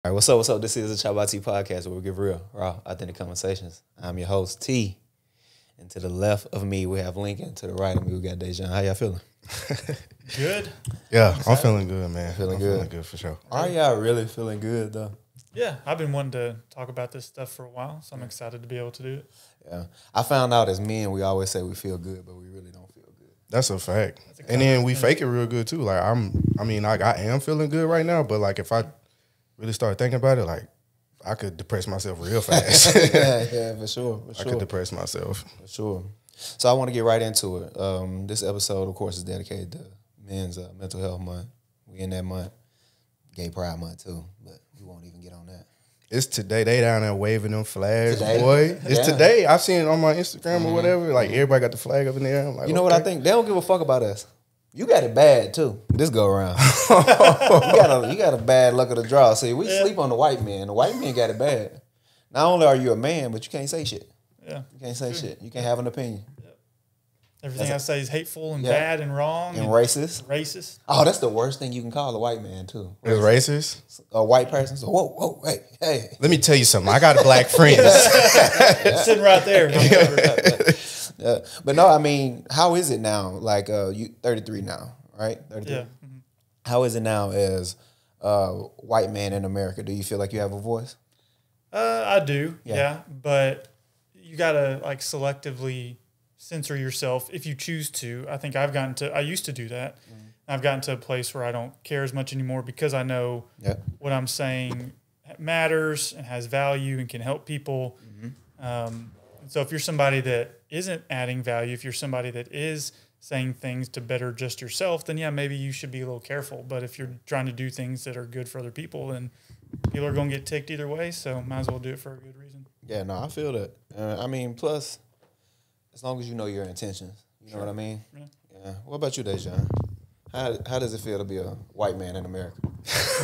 All right, what's up? What's up? This is the ChoppedByT podcast where we give real, raw, authentic conversations. I'm your host, T. And to the left of me, we have Lincoln. To the right of me, we got Dejan. How y'all feeling? Good. Yeah, I'm feeling good, man. Feeling I'm good. feeling good for sure. Are y'all really feeling good, though? Yeah, I've been wanting to talk about this stuff for a while, so I'm excited to be able to do it. Yeah. I found out as men, we always say we feel good, but we really don't feel good. That's a fact. And then we fake it real good too. Like I am feeling good right now, but like if I really start thinking about it, like I could depress myself real fast. yeah, for sure. I could depress myself. For sure. So I want to get right into it. This episode, of course, is dedicated to Men's Mental Health Month. We in that month. Gay Pride Month, too, but we won't even get on that. It's today. They down there waving them flags, Today? boy. It's Yeah. today. I've seen it on my Instagram or whatever. Like everybody got the flag up in there. I'm like, You know what I think? They don't give a fuck about us. You got it bad, too, this go around. you got a bad luck of the draw. See, we sleep on the white men. The white men got it bad. Not only are you a man, but you can't say shit. Yeah. You can't say shit. You can't have an opinion. Everything I say is hateful and Yeah. bad and wrong And racist. racist. Oh, that's the worst thing you can call a white man, too. It's racist. A white person. So, whoa, hey. Let me tell you something. I got black friends. Sitting right there. Yeah. But no, I mean, how is it now? Like, you 33 now, right? 33. Yeah. How is it now as a white man in America? Do you feel like you have a voice? I do. Yeah. Yeah. But you got to like selectively censor yourself if you choose to. I think I used to do that. I've gotten to a place where I don't care as much anymore because I know what I'm saying matters and has value and can help people. So if you're somebody that isn't adding value, if you're somebody that is saying things to better just yourself, then yeah, maybe you should be a little careful. But if you're trying to do things that are good for other people, then people are going to get ticked either way. So might as well do it for a good reason. Yeah, no, I feel that. I mean, plus, as long as you know your intentions, you know what I mean? Yeah. What about you, Dejan? How does it feel to be a white man in America?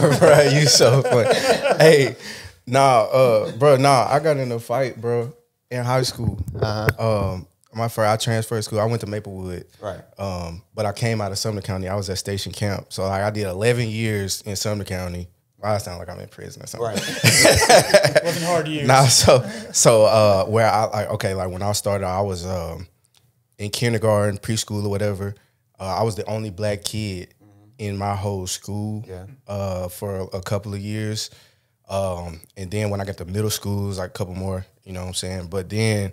Right, you so funny. Hey, bro, I got in a fight, bro, in high school. I transferred school. I went to Maplewood. Right. But I came out of Sumner County. I was at Station Camp. So like, I did 11 years in Sumner County. I sound like I'm in prison or something. Right. Wasn't hard years. Where like when I started, I was in kindergarten, preschool or whatever. I was the only black kid in my whole school for a couple of years. And then when I got to middle school, it was like a couple more, you know what I'm saying? But then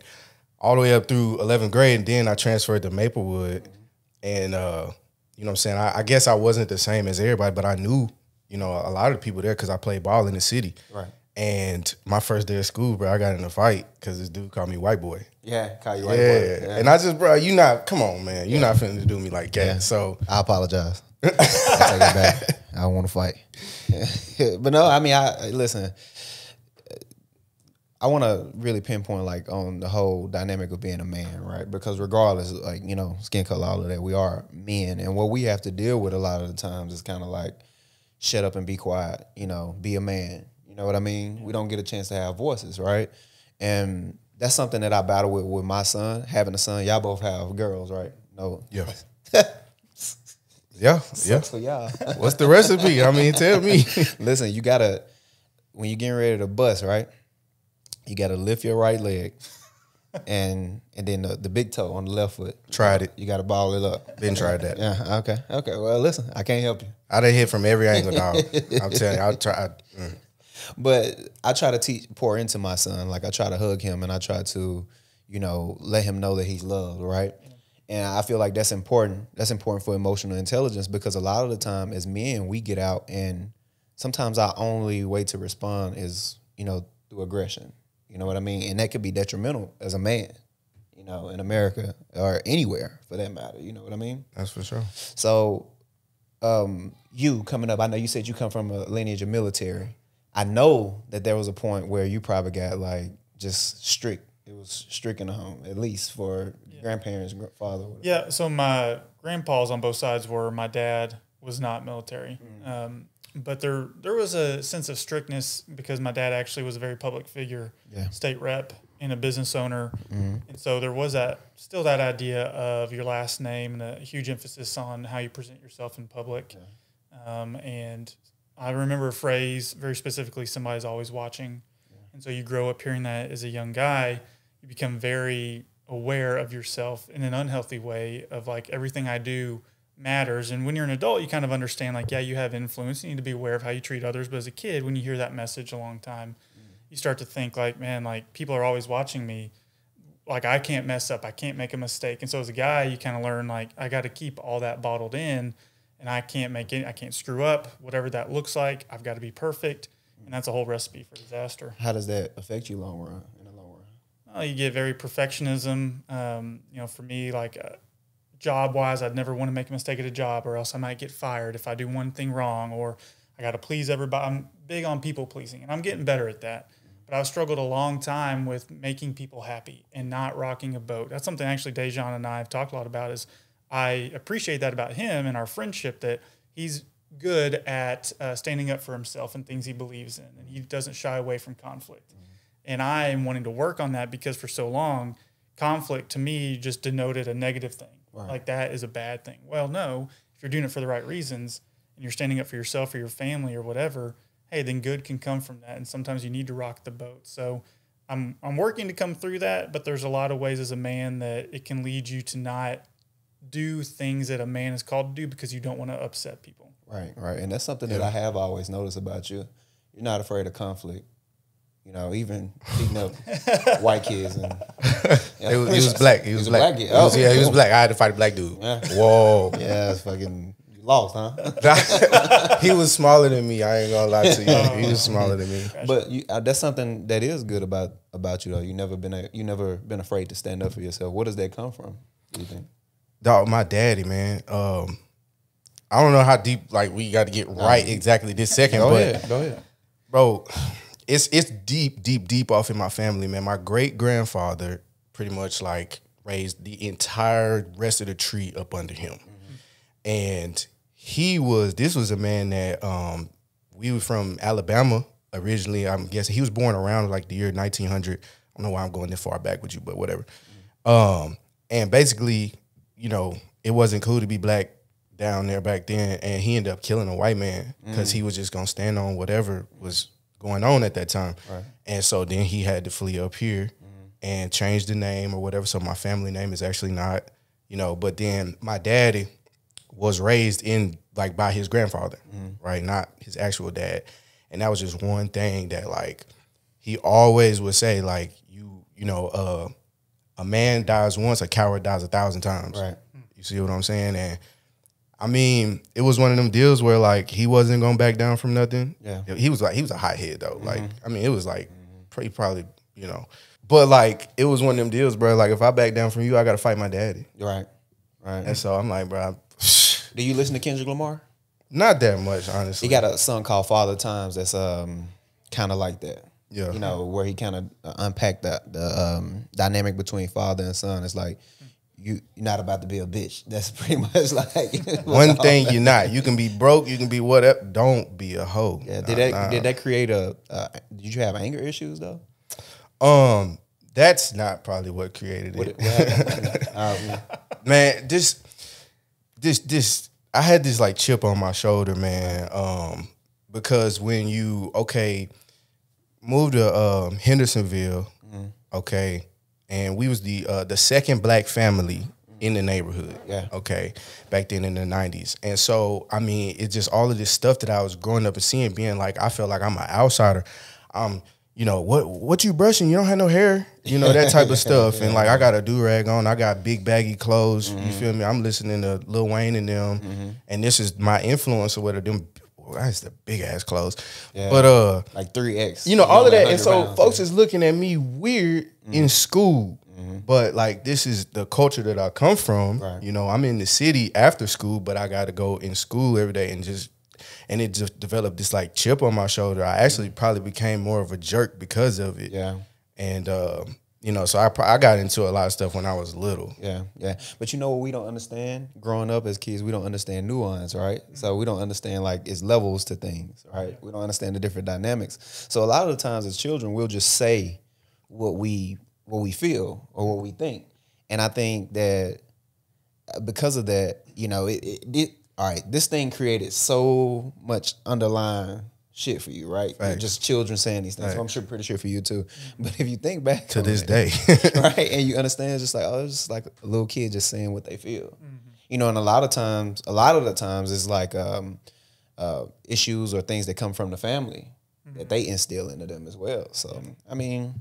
all the way up through 11th grade, and then I transferred to Maplewood. And, you know what I'm saying? I guess I wasn't the same as everybody, but I knew, you know, a lot of the people there because I played ball in the city. Right. And my first day of school, bro, I got in a fight because this dude called me white boy. Yeah, call you white boy. Yeah. And I just, bro, come on, man. You're not finna do me like that. Yeah. So I apologize. I take it back. I don't want to fight. But no, I mean, listen. I want to really pinpoint like on the whole dynamic of being a man, right? Because regardless, like, you know, skin color, all of that, we are men, and what we have to deal with a lot of the times is kind of like shut up and be quiet. You know, be a man. You know what I mean? We don't get a chance to have voices, right? And that's something that I battle with my son. Having a son, y'all both have girls, right? No. yeah. Yeah. Sucks for y'all. What's the recipe? I mean, tell me. Listen, you gotta, when you're getting ready to bust, right? You gotta lift your right leg, and then the big toe on the left foot. Tried it. You gotta ball it up. Been tried that. Yeah. Okay. Well, listen, I can't help you, I done hit from every angle, dog. I'm telling you, I tried. but I try to pour into my son. Like I try to hug him, and I try to, you know, let him know that he's loved, right? And I feel like that's important. That's important for emotional intelligence because a lot of the time as men, we get out and sometimes our only way to respond is, you know, through aggression. You know what I mean? And that could be detrimental as a man, you know, in America or anywhere for that matter. You know what I mean? That's for sure. So you coming up, I know you said you come from a lineage of military. I know that there was a point where you probably got like just strict. It was strict in the home, at least for grandparents, father. Whatever. Yeah. So my grandpas on both sides were. My dad was not military. But there was a sense of strictness because my dad actually was a very public figure, state rep and a business owner. And so there was still that idea of your last name and a huge emphasis on how you present yourself in public. And I remember a phrase very specifically, somebody's always watching. And so you grow up hearing that as a young guy, you become very aware of yourself in an unhealthy way of like everything I do matters. And when you're an adult, you kind of understand like, yeah, you have influence. You need to be aware of how you treat others. But as a kid, when you hear that message a long time, you start to think like, man, like people are always watching me. Like I can't mess up. I can't make a mistake. And so as a guy, you kind of learn like I got to keep all that bottled in and I can't screw up, whatever that looks like. I've got to be perfect. And that's a whole recipe for disaster. How does that affect you in the long run? You get very perfectionism. For me, like job-wise, I'd never want to make a mistake at a job or else I might get fired if I do one thing wrong, or I got to please everybody. I'm big on people pleasing, and I'm getting better at that. But I've struggled a long time with making people happy and not rocking a boat. That's something actually Dejan and I have talked a lot about is I appreciate that about him and our friendship, that he's good at standing up for himself and things he believes in, and he doesn't shy away from conflict. And I am wanting to work on that because for so long, conflict to me just denoted a negative thing. Right. Like that is a bad thing. Well, no, if you're doing it for the right reasons and you're standing up for yourself or your family or whatever, hey, then good can come from that. And sometimes you need to rock the boat. So I'm working to come through that, but there's a lot of ways as a man that it can lead you to not do things that a man is called to do because you don't want to upset people. Right. And that's something that I have always noticed about you. You're not afraid of conflict. Even beating up white kids. And, he was black. He was black. He was black. I had to fight a black dude. Yeah. Whoa. Yeah, it's fucking lost, huh? He was smaller than me. I ain't gonna lie to you. He was smaller than me. But that's something that is good about you, though. You never been afraid to stand up for yourself. Where does that come from, do you think? Dog, my daddy, man. I don't know how deep, like, we got to get right exactly this second. Go ahead. Bro, it's deep off in my family, man. My great-grandfather pretty much, like, raised the entire rest of the tree up under him. Mm-hmm. And this was a man that, we were from Alabama originally. I'm guessing he was born around, like, the year 1900. I don't know why I'm going this far back with you, but whatever. Mm-hmm. And basically, it wasn't cool to be black down there back then, and he ended up killing a white man because he was just going to stand on whatever was going on at that time. Right. And so then he had to flee up here and change the name or whatever. So my family name is actually not, but then my daddy was raised by his grandfather, right? Not his actual dad. And that was just one thing that, like, he always would say, like, a man dies once, a coward dies 1,000 times. Right. You see what I'm saying? And I mean, it was one of them deals where, like, he wasn't gonna back down from nothing. Yeah. He was a hothead though. Like, I mean, it was like probably, but like, it was one of them deals, bro. Like, if I back down from you, I gotta fight my daddy. Right. And so I'm like, bro. Do you listen to Kendrick Lamar? Not that much, honestly. He got a song called Father Times that's kind of like that. Yeah. Where he kind of unpacked the dynamic between father and son. It's like, you're not about to be a bitch. That's pretty much like one thing you're not. You can be broke. You can be whatever. Don't be a hoe. Yeah. Did that create did you have anger issues though? That's not probably what created it. Man, this. I had this like chip on my shoulder, man. Because when you moved to Hendersonville, okay. And we was the second black family in the neighborhood. Yeah. Okay. Back then in the 90s. And so, I mean, it's just all of this stuff that I was growing up and seeing, being like, I felt like I'm an outsider. What you brushing? You don't have no hair? That type of stuff. And like, I got a do-rag on. I got big baggy clothes. You feel me? I'm listening to Lil Wayne and them. And this is my influence or whatever. Them, that's the big ass clothes. Yeah. But like 3X. All of that. And so folks is looking at me weird in school. But like, this is the culture that I come from. Right. I'm in the city after school, but I got to go in school every day and it just developed this like chip on my shoulder. I actually probably became more of a jerk because of it. Yeah. And so I got into a lot of stuff when I was little. Yeah. But what we don't understand growing up as kids, we don't understand nuance, right? So we don't understand like it's levels to things, right? We don't understand the different dynamics. So a lot of the times as children, we'll just say what we feel or what we think. And I think that because of that, all right, this thing created so much underlying shit for you, right? Just children saying these things. So I'm pretty sure for you too. But if you think back to this day, right, and you understand, it's just like, oh, it's just like a little kid just saying what they feel. You know, and a lot of the times it's like issues or things that come from the family that they instill into them as well. So I mean,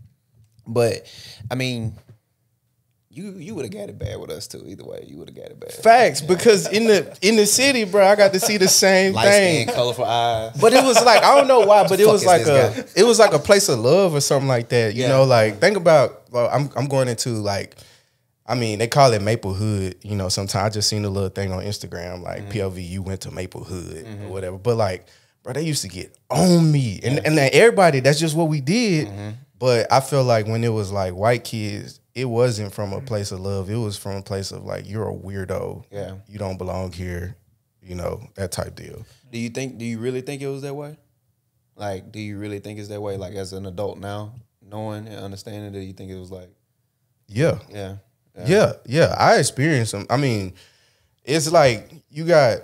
you would have got it bad with us too. Either way, you would have got it bad. Facts, because in the city, bro, I got to see the same Light thing. skin, colorful eyes. But it was like, I don't know why, but it was like this was like a place of love or something like that. You know, like think about, well, I'm going into like, I mean, they call it Maplehood. You know, sometimes I just seen a little thing on Instagram like POV, you went to Maplehood or whatever. But like, bro, they used to get on me, and then everybody, that's just what we did. But I feel like when it was like white kids, it wasn't from a place of love. It was from a place of like, you're a weirdo. Yeah. You don't belong here. You know, that type deal. Do you really think it was that way? Like, do you really think it's that way? Like, as an adult now, knowing and understanding, do you think it was like? Yeah. I experienced them. I mean, it's like you got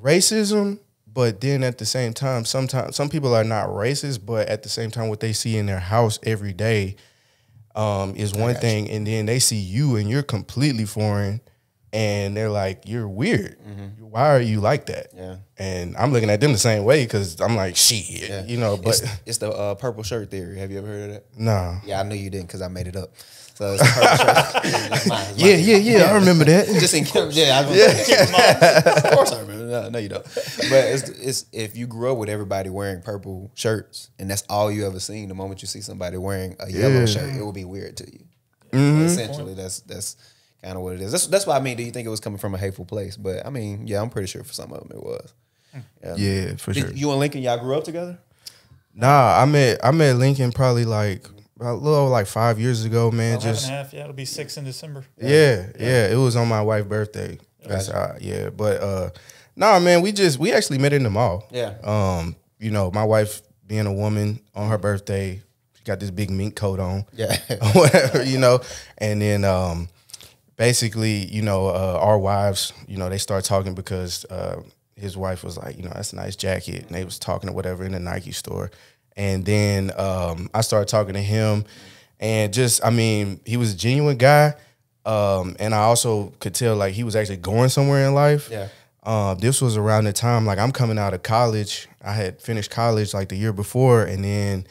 racism, but then at the same time, sometimes some people are not racist, but at the same time, what they see in their house every day is one thing, and then they see you and you're completely foreign, and they're like, you're weird. Why are you like that? Yeah. And I'm looking at them the same way because I'm like, shit, you know. But it's the purple shirt theory. Have you ever heard of that? No. Yeah, I knew you didn't because I made it up. So it's the purple shirt. It's mine. Yeah. I remember that. Just in case, of course I remember. No, you don't. But it's if you grew up with everybody wearing purple shirts and that's all you ever seen, the moment you see somebody wearing a yellow shirt, it will be weird to you. So essentially, that's kind of what it is. That's why I mean, do you think it was coming from a hateful place? But I mean, yeah, I'm pretty sure for some of them it was. Yeah, for sure. You and Lincoln, y'all grew up together? Nah, I met Lincoln probably like a little over like 5 years ago, man. 5.5, it'll be 6 in December. Yeah. It was on my wife's birthday. That's but nah, man, we actually met in the mall. Yeah. You know, my wife being a woman on her birthday, she got this big mink coat on. Yeah. Whatever, you know. And then basically, you know, our wives, you know, they start talking because his wife was like, you know, that's a nice jacket. And they was talking or whatever in the Nike store. And then I started talking to him, and just, I mean, he was a genuine guy. And I also could tell like he was actually going somewhere in life. Yeah. This was around the time like I'm coming out of college. I had finished college like the year before, and then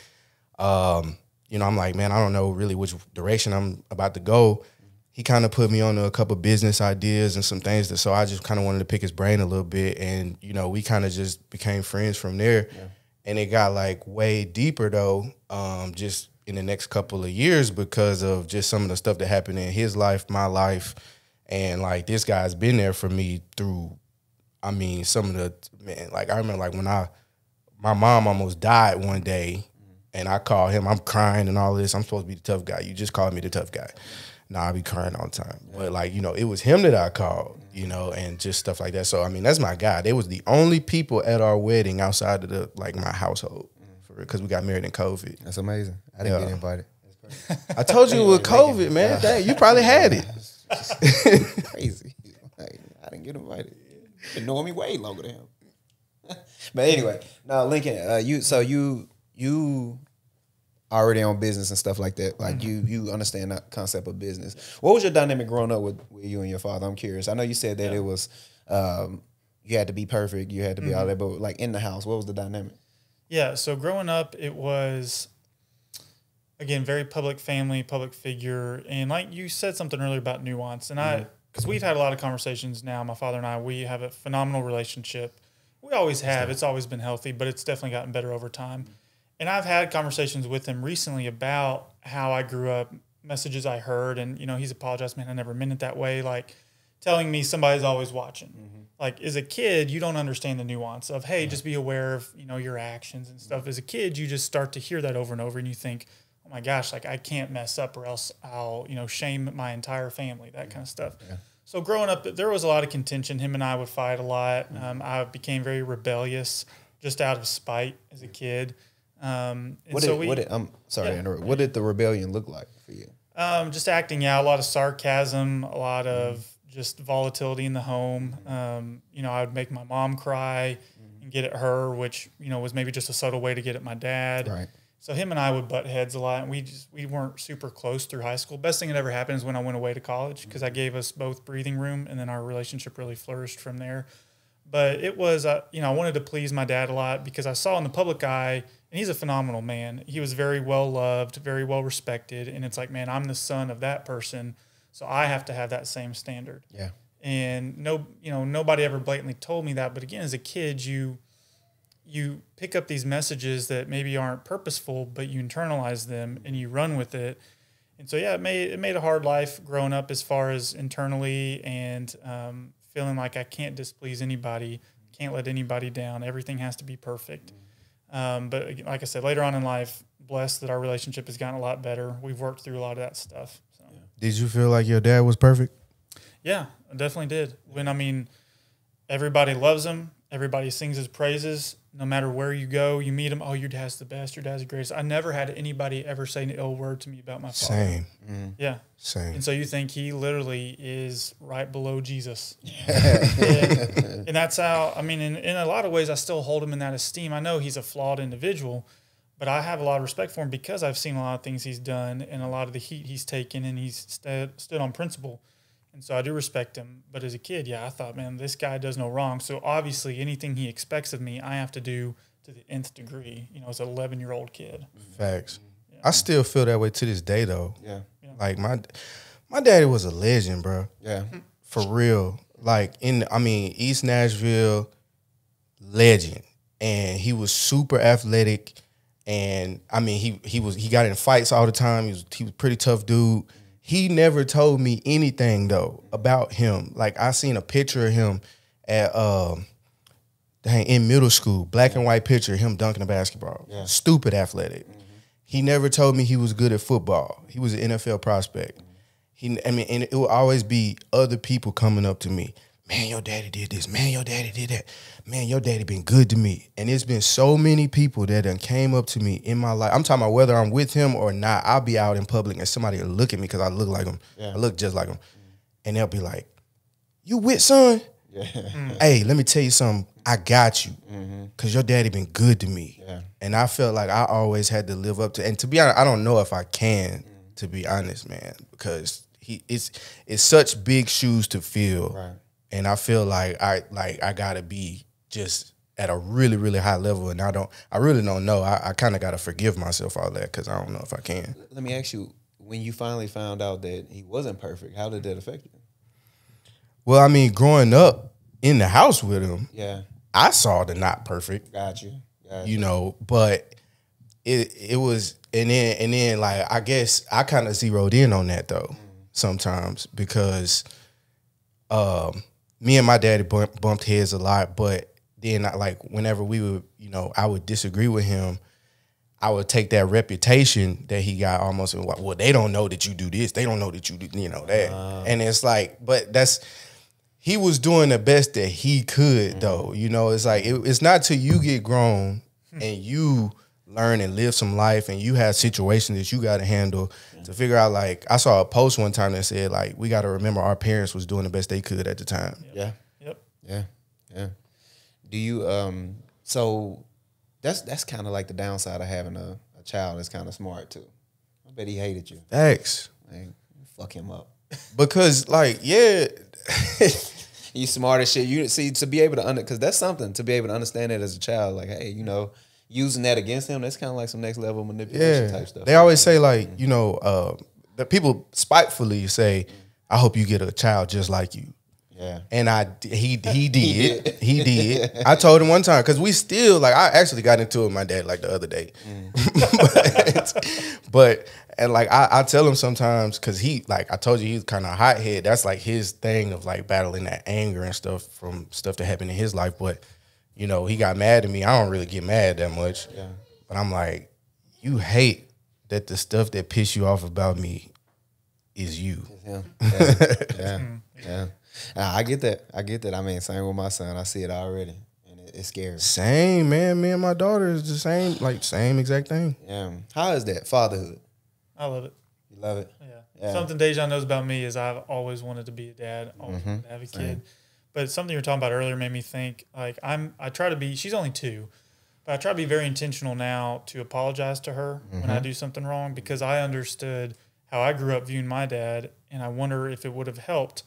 you know, I'm like, man, I don't know really which direction I'm about to go. He kind of put me on a couple business ideas and some things so I just kind of wanted to pick his brain a little bit, and you know, we kind of just became friends from there. Yeah. And it got like way deeper though, just in the next couple of years because of just some of the stuff that happened in his life, my life. And like this guy's been there for me through, I mean, some of the, man, like I remember like when my mom almost died one day and I called him, I'm crying and all this. I'm supposed to be the tough guy. You just called me the tough guy. Nah, I be crying all the time. Yeah. But like, you know, it was him that I called, you know, and just stuff like that. So, I mean, that's my guy. They was the only people at our wedding outside of the, like my household because we got married in COVID. That's amazing. I didn't get invited. I told you with COVID, man. Dang, you probably had it. Crazy. Like, I didn't get invited. Been knowing me way longer than him. But anyway, now Lincoln, you already on business and stuff like that. Like you understand that concept of business. What was your dynamic growing up with you and your father? I'm curious. I know you said that it was you had to be perfect, you had to be all that, but like in the house, what was the dynamic? Yeah, so growing up, it was, again, very public family, public figure. And like you said something earlier about nuance. And because we've had a lot of conversations now, my father and I, we have a phenomenal relationship. We always have. It's always been healthy, but it's definitely gotten better over time. And I've had conversations with him recently about how I grew up, messages I heard. And, you know, he's apologized, man, I never meant it that way. Like telling me somebody's always watching. Like as a kid, you don't understand the nuance of, hey, just be aware of, you know, your actions and stuff. As a kid, you just start to hear that over and over and you think, oh my gosh, like I can't mess up or else I'll, you know, shame my entire family, that kind of stuff. Yeah. So growing up, there was a lot of contention. Him and I would fight a lot. I became very rebellious just out of spite as a kid. I'm sorry to interrupt. What did the rebellion look like for you? Just acting out, a lot of sarcasm, a lot of just volatility in the home. You know, I would make my mom cry and get at her, which, you know, was maybe just a subtle way to get at my dad. Right. So him and I would butt heads a lot, and we weren't super close through high school. Best thing that ever happened is when I went away to college, because I gave us both breathing room, and then our relationship really flourished from there. But it was, you know, I wanted to please my dad a lot because I saw in the public eye, and he's a phenomenal man. He was very well loved, very well respected, and it's like, man, I'm the son of that person, so I have to have that same standard. Yeah. And nobody ever blatantly told me that, but again, as a kid, you pick up these messages that maybe aren't purposeful, but you internalize them and you run with it. And so, yeah, it made a hard life growing up as far as internally and feeling like I can't displease anybody, can't let anybody down. Everything has to be perfect. But like I said, later on in life, blessed that our relationship has gotten a lot better. We've worked through a lot of that stuff. So. Yeah. Did you feel like your dad was perfect? Yeah, I definitely did. Everybody loves him. Everybody sings his praises. No matter where you go, you meet him. Oh, your dad's the best. Your dad's the greatest. I never had anybody ever say an ill word to me about my father. Same. Yeah. Same. And so you think he literally is right below Jesus. and that's how, in a lot of ways, I still hold him in that esteem. I know he's a flawed individual, but I have a lot of respect for him because I've seen a lot of things he's done and a lot of the heat he's taken, and he's stood on principle. And so I do respect him. But as a kid, yeah, I thought, man, this guy does no wrong. So obviously anything he expects of me, I have to do to the nth degree, as an 11-year-old kid. Facts. Yeah. I still feel that way to this day, though. Yeah. Like, my daddy was a legend, bro. Yeah. For real. Like, East Nashville, legend. And he was super athletic. And, he got in fights all the time. He was a pretty tough dude. He never told me anything, though, about him. Like, I seen a picture of him at in middle school, black and white picture of him dunking a basketball. Yeah. Stupid athletic. Mm-hmm. He never told me he was good at football. He was an NFL prospect. And it will always be other people coming up to me. Man, your daddy did this. Man, your daddy did that. Man, your daddy been good to me. And it's been so many people that done came up to me in my life. I'm talking about whether I'm with him or not. I'll be out in public and somebody will look at me because I look like him. Yeah. I look just like him. And they'll be like, you with, son? Yeah. Hey, let me tell you something. I got you because your daddy been good to me. Yeah. And I felt like I always had to live up to, and to be honest, I don't know if I can, to be honest, man, because it's such big shoes to fill. Right. And I feel like I gotta be just at a really, really high level, and I really don't know. I kind of gotta forgive myself all that because I don't know if I can. Let me ask you, when you finally found out that he wasn't perfect, how did that affect you? Well, growing up in the house with him, yeah, I saw the not perfect. Got you. But it was, and then like I guess I kind of zeroed in on that though sometimes because me and my daddy bumped heads a lot, but then whenever we would, I would disagree with him, I would take that reputation that he got almost like, well, they don't know that you do this, they don't know that you do, that, and it's like, but he was doing the best that he could though, it's like it's not till you get grown and you learn and live some life and you have situations that you got to handle to figure out. Like, I saw a post one time that said, like, we got to remember our parents was doing the best they could at the time. Yeah. Yep. Yeah. Do you, so that's kind of like the downside of having a child that's kind of smart too. I bet he hated you. Thanks. Man, fuck him up. Because like, yeah. You smart as shit. You see, to be able to because that's something to be able to understand it as a child. Like, hey, using that against him, that's kind of like some next level manipulation type stuff. They always say like, that people spitefully say, I hope you get a child just like you. Yeah. And he did. He did. I told him one time, because we still, like, I actually got into it with my dad like the other day. but I tell him sometimes, because I told you, he's kind of a hothead. That's like his thing of like battling that anger and stuff from stuff that happened in his life. But he got mad at me. I don't really get mad that much. Yeah. But I'm like, you hate that the stuff that piss you off about me is you. Yeah. I get that. Same with my son. I see it already. And it's scary. Same, man. Me and my daughter is the same, like same exact thing. Yeah. How is that? Fatherhood. I love it. You love it. Yeah. Something Dejan knows about me is I've always wanted to be a dad, always wanted to have a kid. But something you were talking about earlier made me think, like, I try to be, she's only 2, but I try to be very intentional now to apologize to her when I do something wrong, because I understood how I grew up viewing my dad, and I wonder if it would have helped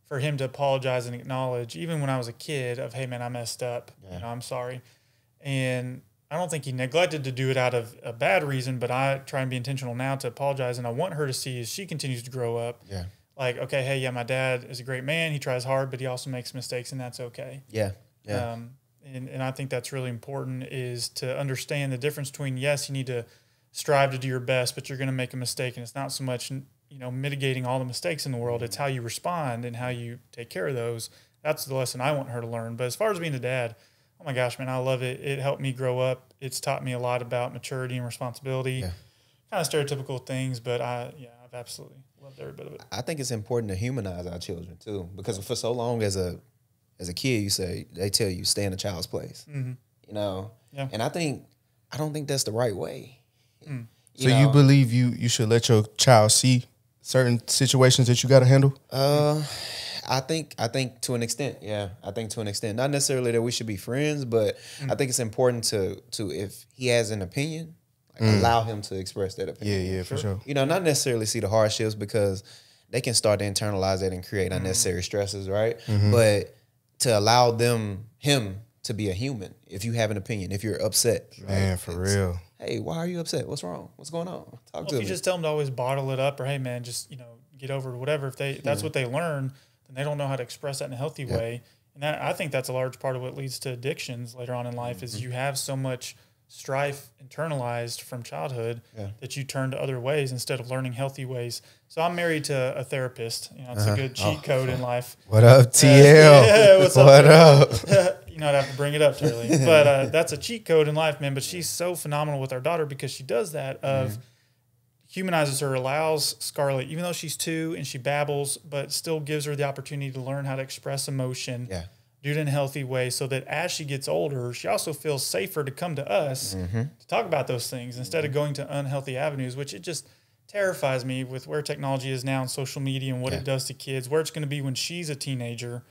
for him to apologize and acknowledge, even when I was a kid, of, hey, man, I messed up. You know, I'm sorry. And I don't think he neglected to do it out of a bad reason, but I try and be intentional now to apologize. And I want her to see, as she continues to grow up, like, okay, hey, yeah, my dad is a great man. He tries hard, but he also makes mistakes, and that's okay. Yeah. And I think that's really important, is to understand the difference between, yes, you need to strive to do your best, but you're going to make a mistake. And it's not so much, you know, mitigating all the mistakes in the world. It's how you respond and how you take care of those. That's the lesson I want her to learn. But as far as being a dad, oh my gosh, man, I love it. It helped me grow up. It's taught me a lot about maturity and responsibility, kind of stereotypical things, but I've absolutely loved every bit of it. I think it's important to humanize our children too, because for so long as a kid, they tell you stay in a child's place, you know, and I don't think that's the right way. So you believe you should let your child see certain situations that you got to handle? I think to an extent, I think to an extent, not necessarily that we should be friends, but I think it's important to if he has an opinion, like allow him to express that opinion. Yeah, for sure. You know, not necessarily see the hardships, because they can start to internalize that and create unnecessary stresses, right? But to allow him to be a human. If you have an opinion, if you're upset, man, for real. Hey, why are you upset? What's wrong? What's going on? Talk to me. If you just tell them to always bottle it up, or hey, man, just, you know, get over it, whatever. If that's what they learn, then they don't know how to express that in a healthy way. And I think that's a large part of what leads to addictions later on in life, is you have so much strife internalized from childhood that you turn to other ways instead of learning healthy ways. So I'm married to a therapist. You know, it's a good cheat code in life. What up, TL? What's what up? You know, I'd have to bring it up, Charlie. But that's a cheat code in life, man. But she's so phenomenal with our daughter, because she does that of humanizes her, allows Scarlett, even though she's 2 and she babbles, but still gives her the opportunity to learn how to express emotion, do it in a healthy way, so that as she gets older, she also feels safer to come to us to talk about those things instead of going to unhealthy avenues, which it just terrifies me with where technology is now and social media and what it does to kids, where it's going to be when she's a teenager.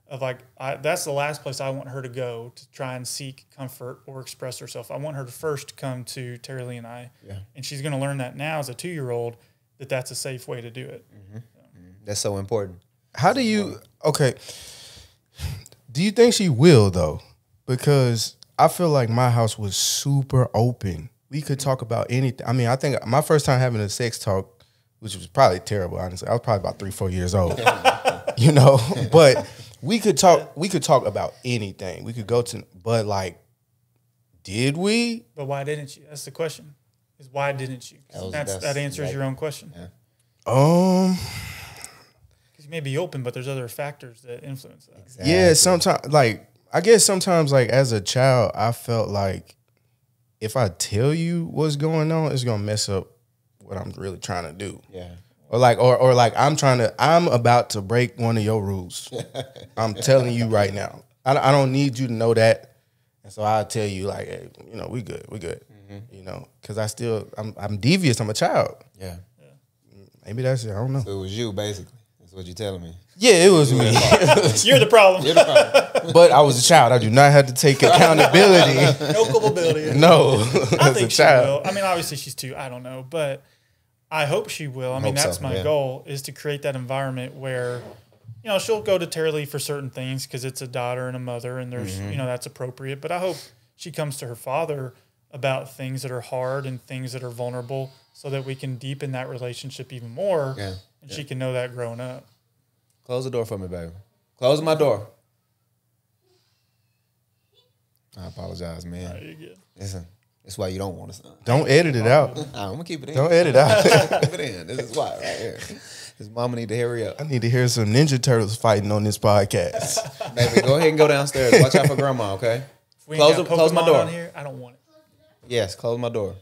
Of like, that's the last place I want her to go to try and seek comfort or express herself. I want her to first come to Terry Lee and I, and she's going to learn that now as a 2-year-old, that that's a safe way to do it. That's so important. How do you, do you think she will, though? Because I feel like my house was super open. We could talk about anything. I mean, I think my first time having a sex talk, which was probably terrible, honestly. I was probably about 3-4 years old, you know, but we could talk about anything. We could go to, but like, did we? But why didn't you? That's the question. Is why didn't you? That answers your own question. Because you may be open, but there's other factors that influence that. Exactly. Yeah, sometimes, like, I guess sometimes, like, as a child, I felt like if I tell you what's going on, it's gonna mess up what I'm really trying to do. Or like I'm about to break one of your rules. I'm telling you right now. I don't need you to know that. And so I'll tell you, like, hey, you know, we good. You know, because I'm devious. I'm a child. Maybe that's it. I don't know. So it was you, basically. That's what you're telling me. Yeah, it was me. You're the problem. But I was a child. I do not have to take accountability. No culpability. No, I think she will. I mean, obviously she's 2. I don't know, but I hope she will. I mean, that's my goal, is to create that environment where, you know, she'll go to Terry Lee for certain things because it's a daughter and a mother, and there's, you know, that's appropriate. But I hope she comes to her father about things that are hard and things that are vulnerable, so that we can deepen that relationship even more, and she can know that growing up. Close the door for me, baby. Close my door. I apologize, man. You're good. Listen, that's why you don't want to. Don't edit it out. I'm gonna keep it in. Don't edit out. Keep it in. This is why, right here. His mama need to hurry up. I need to hear some Ninja Turtles fighting on this podcast. Baby, go ahead and go downstairs. Watch out for grandma, okay? Close my door. On here, I don't want it. Yes, close my door.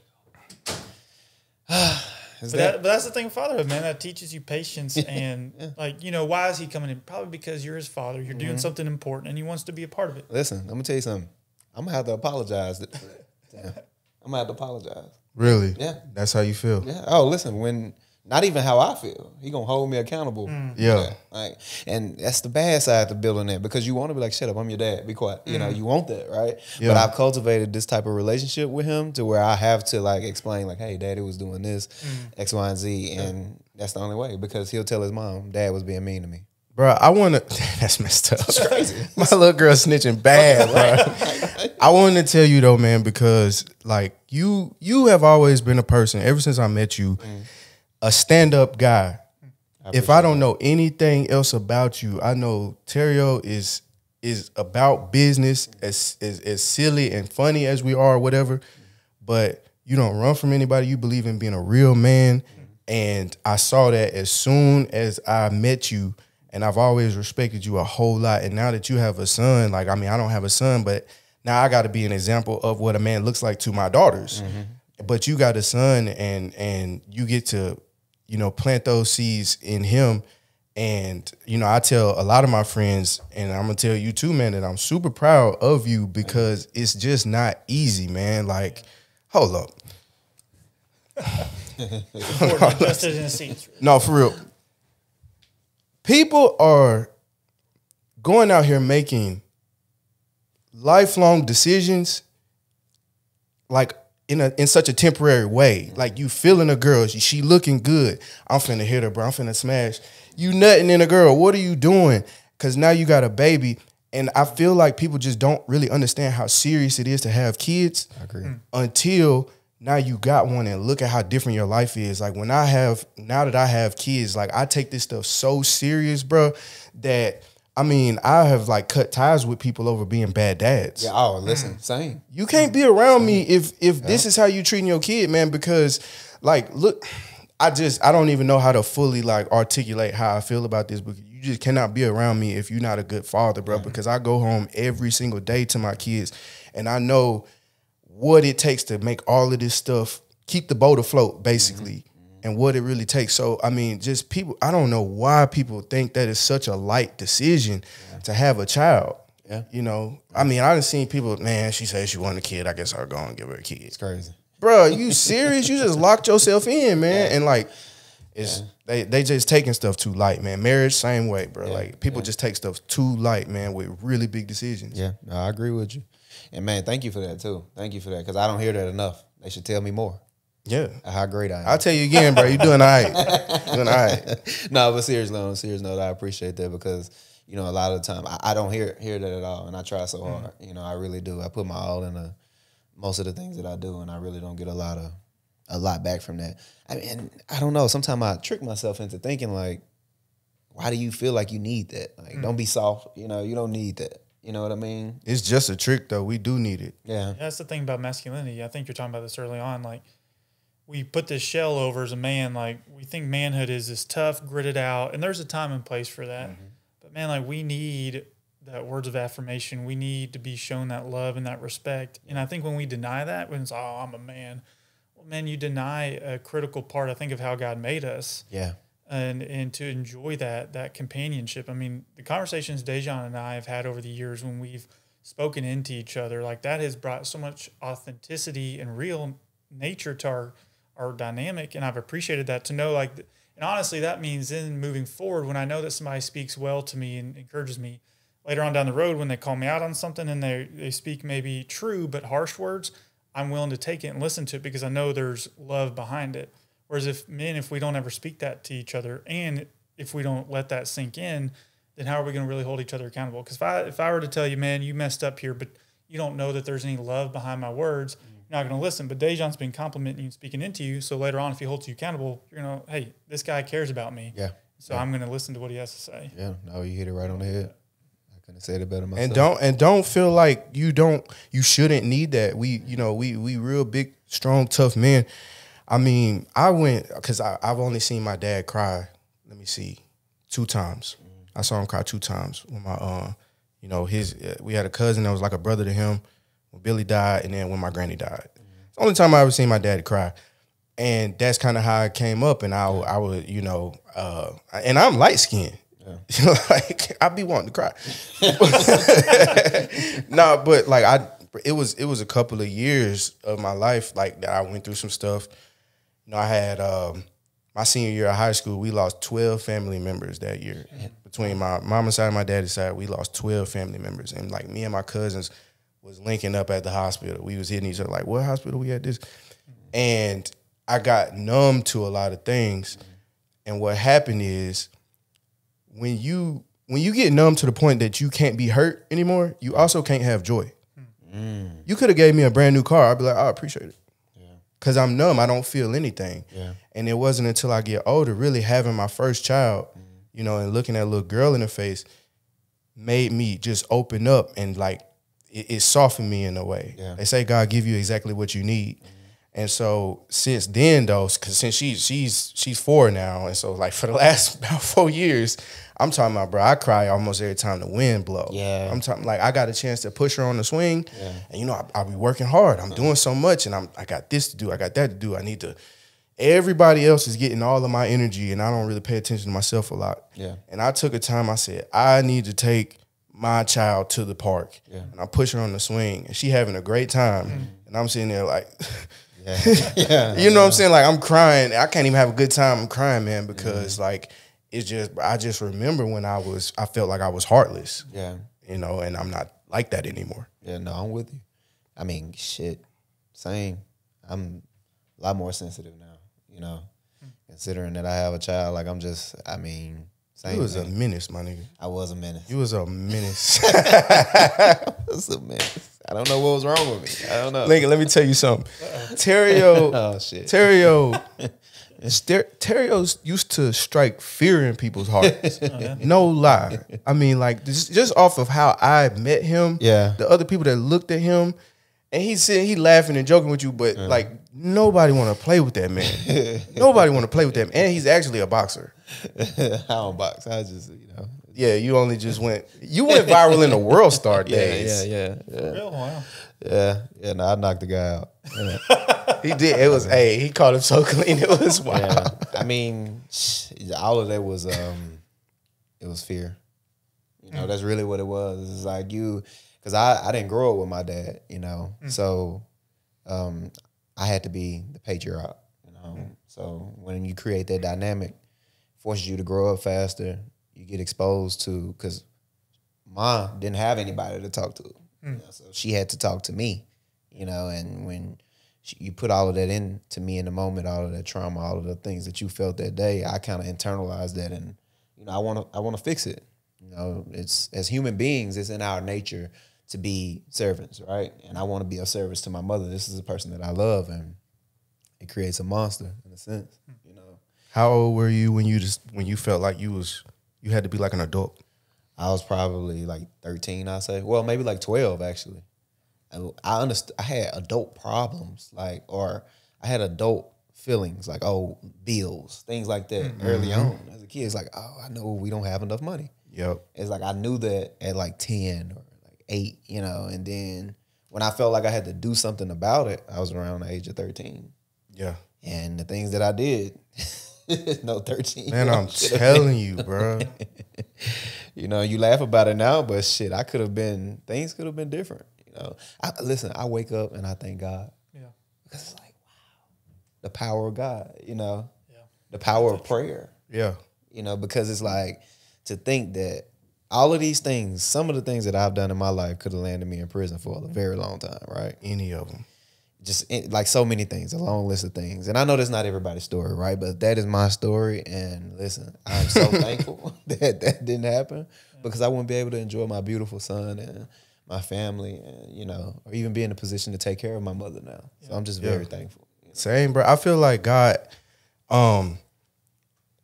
But that's the thing with fatherhood, man. That teaches you patience and, like, you know, why is he coming in? Probably because you're his father. You're doing something important, and he wants to be a part of it. Listen, I'm going to tell you something. I'm going to have to apologize. Damn. I'm going to have to apologize. Really? Yeah. That's how you feel? Yeah. Oh, listen, when Not even how I feel. He gonna hold me accountable. Yeah. Like, and that's the bad side to building that, because you want to be like, shut up, I'm your dad, be quiet. You know, you want that, right? Yeah. But I've cultivated this type of relationship with him to where I have to like explain like, hey, daddy was doing this, X, Y, and Z, and that's the only way, because he'll tell his mom, dad was being mean to me. Bro, I want to, that's messed up. It's crazy. My little girl snitching bad, bro. I wanted to tell you though, man, because like you have always been a person, ever since I met you, a stand-up guy. If I don't know anything else about you, I know Onterio is about business, as silly and funny as we are, whatever. But you don't run from anybody. You believe in being a real man. And I saw that as soon as I met you. And I've always respected you a whole lot. And now that you have a son, like, I mean, I don't have a son, but now I got to be an example of what a man looks like to my daughters. But you got a son, and you get to, you know, plant those seeds in him. And, you know, I tell a lot of my friends, and I'm going to tell you too, man, that I'm super proud of you, because it's just not easy, man. Like, hold up. Invested in the seats. No, for real. People are going out here making lifelong decisions, like in such a temporary way. Like, you feeling a girl, she looking good. I'm finna hit her, bro. I'm finna smash. You nutting in a girl. What are you doing? Because now you got a baby. And I feel like people just don't really understand how serious it is to have kids. I agree. Until now you got one, and look at how different your life is. Like, now that I have kids, like, I take this stuff so serious, bro, that, I mean, I have like cut ties with people over being bad dads. Yeah, oh, listen, same. You can't be around me if this is how you treating your kid, man, because like, look, I don't even know how to fully like articulate how I feel about this, because you just cannot be around me if you're not a good father, bro, because I go home every single day to my kids, and I know what it takes to make all of this stuff, keep the boat afloat, basically, and what it really takes. So, I mean, just people, I don't know why people think that is such a light decision to have a child. Yeah. You know, I mean, I done seen people, man, she says she wanted a kid, I guess I'll go and give her a kid. It's crazy. Bro, you serious? You just locked yourself in, man. And like, it's they just taking stuff too light, man. Marriage, same way, bro. Like, people just take stuff too light, man, with really big decisions. Yeah, no, I agree with you. And man, thank you for that too. Thank you for that, because I don't hear that enough. They should tell me more. Yeah. How great I am. I'll tell you again, bro. You're doing all right. Doing all right. No, but seriously, on a serious note, I appreciate that, because, you know, a lot of the time I don't hear that at all, and I try so hard. You know, I really do. I put my all in most of the things that I do, and I really don't get a lot back from that. I mean, I don't know. Sometimes I trick myself into thinking like, why do you feel like you need that? Like, don't be soft. You know, you don't need that. You know what I mean? It's just a trick, though. We do need it. Yeah. That's the thing about masculinity. I think you're talking about this early on. Like, we put this shell over as a man. Like, we think manhood is this tough, gritted out, and there's a time and place for that. But man, like, we need that words of affirmation. We need to be shown that love and that respect. And I think when we deny that, when it's, oh, I'm a man, well, man, you deny a critical part, I think, of how God made us. Yeah. And to enjoy that companionship. I mean, the conversations Dejan and I have had over the years when we've spoken into each other, like, that has brought so much authenticity and real nature to our dynamic, and I've appreciated that, to know, like, and honestly, that means then moving forward, when I know that somebody speaks well to me and encourages me later on down the road, when they call me out on something and they speak maybe true but harsh words, I'm willing to take it and listen to it, because I know there's love behind it. Whereas if we don't ever speak that to each other, and if we don't let that sink in, then how are we going to really hold each other accountable? Because if I were to tell you, man, you messed up here, but you don't know that there's any love behind my words, you're not going to listen. But Dejan's been complimenting you and speaking into you, so later on, if he holds you accountable, you're going to, hey, this guy cares about me. Yeah. So I'm going to listen to what he has to say. Yeah. No, you hit it right on the head. I couldn't have said it better myself. And don't feel like you shouldn't need that. We real big, strong, tough men. I mean, I went, because I've only seen my dad cry, let me see, 2 times. I saw him cry 2 times when my, you know, we had a cousin that was like a brother to him when Billy died, and then when my granny died. It's the only time I ever seen my daddy cry. And that's kind of how it came up. And I would, you know, and I'm light-skinned. Yeah. Like, I be wanting to cry. No, but like, it was a couple of years of my life, like, that I went through some stuff. You know, I had my senior year of high school, we lost 12 family members that year. Between my mama's side and my daddy's side, we lost 12 family members. And like me and my cousins was linking up at the hospital. We was hitting each other like, what hospital we at this? And I got numb to a lot of things. And what happened is when you get numb to the point that you can't be hurt anymore, you also can't have joy. You could have gave me a brand new car. I'd be like, I appreciate it. Because I'm numb. I don't feel anything. And it wasn't until I get older, really having my first child, you know, and looking at a little girl in the face made me just open up and like it softened me in a way. They say God give you exactly what you need. And so since then, though, because since she's 4 now, and so like for the last about 4 years, I'm talking about, bro, I cry almost every time the wind blow. I'm talking like I got a chance to push her on the swing, and you know I'll be working hard. I'm doing so much, and I got this to do, I got that to do. I need to. Everybody else is getting all of my energy, and I don't really pay attention to myself a lot. And I took a time. I said I need to take my child to the park, and I push her on the swing, and she having a great time, and I'm sitting there like. You know what I'm saying? Like I'm crying. I can't even have a good time. I'm crying, man, because like it's just I just remember when I felt like I was heartless. You know, and I'm not like that anymore. No, I'm with you. I mean, shit. Same. I'm a lot more sensitive now, you know. Considering that I have a child, like I'm just same. You was a menace, my nigga. I was a menace. You was a menace. I was a menace. I don't know what was wrong with me. I don't know. Nigga, let me tell you something. Terrio. Oh shit. Terrio used to strike fear in people's hearts. No lie. I mean, like just off of how I met him. The other people that looked at him, and he laughing and joking with you, but like nobody want to play with that man. Nobody want to play with that man. And he's actually a boxer. I don't box. I just, you know. Yeah, you only just went viral in the World Star days. Yeah. Real? Wow. Yeah, no, I knocked the guy out. He did. It was, he caught him so clean. It was wild. Yeah. I mean, all of that was, it was fear. You know, that's really what it was. It's like because I didn't grow up with my dad, you know, so I had to be the patriarch, you know. So when you create that dynamic, forces you to grow up faster. You get exposed to, because Mom didn't have anybody to talk to. You know, so she had to talk to me, you know, and when you put all of that into me in the moment, all of that trauma, all of the things that you felt that day, I kind of internalized that, and, you know, I want to fix it. You know, it's, as human beings, it's in our nature to be servants, right? And I want to be of service to my mother. This is a person that I love, and it creates a monster in a sense, you know. How old were you when you felt like you had to be like an adult? I was probably like 13, I say. Well, maybe like 12 actually. I had adult problems, like, or I had adult feelings, like, oh, bills, things like that early on. As a kid, it's like, oh, I know we don't have enough money. It's like I knew that at like 10 or like 8, you know, and then when I felt like I had to do something about it, I was around the age of 13. And the things that I did, no 13. Man, I'm telling you, bro. You know, you laugh about it now, but shit, things could have been different. You know, listen, I wake up and I thank God. Because it's like, wow, the power of God, you know, the power of prayer. You know, because it's like, to think that all of these things, some of the things that I've done in my life could have landed me in prison for a very long time, right? Any of them. Just like so many things, a long list of things. And I know that's not everybody's story, right? But that is my story. And listen, I'm so thankful that didn't happen, because I wouldn't be able to enjoy my beautiful son and my family, and, you know, or even be in a position to take care of my mother now. So I'm just very thankful. You know? Same, bro. I feel like God,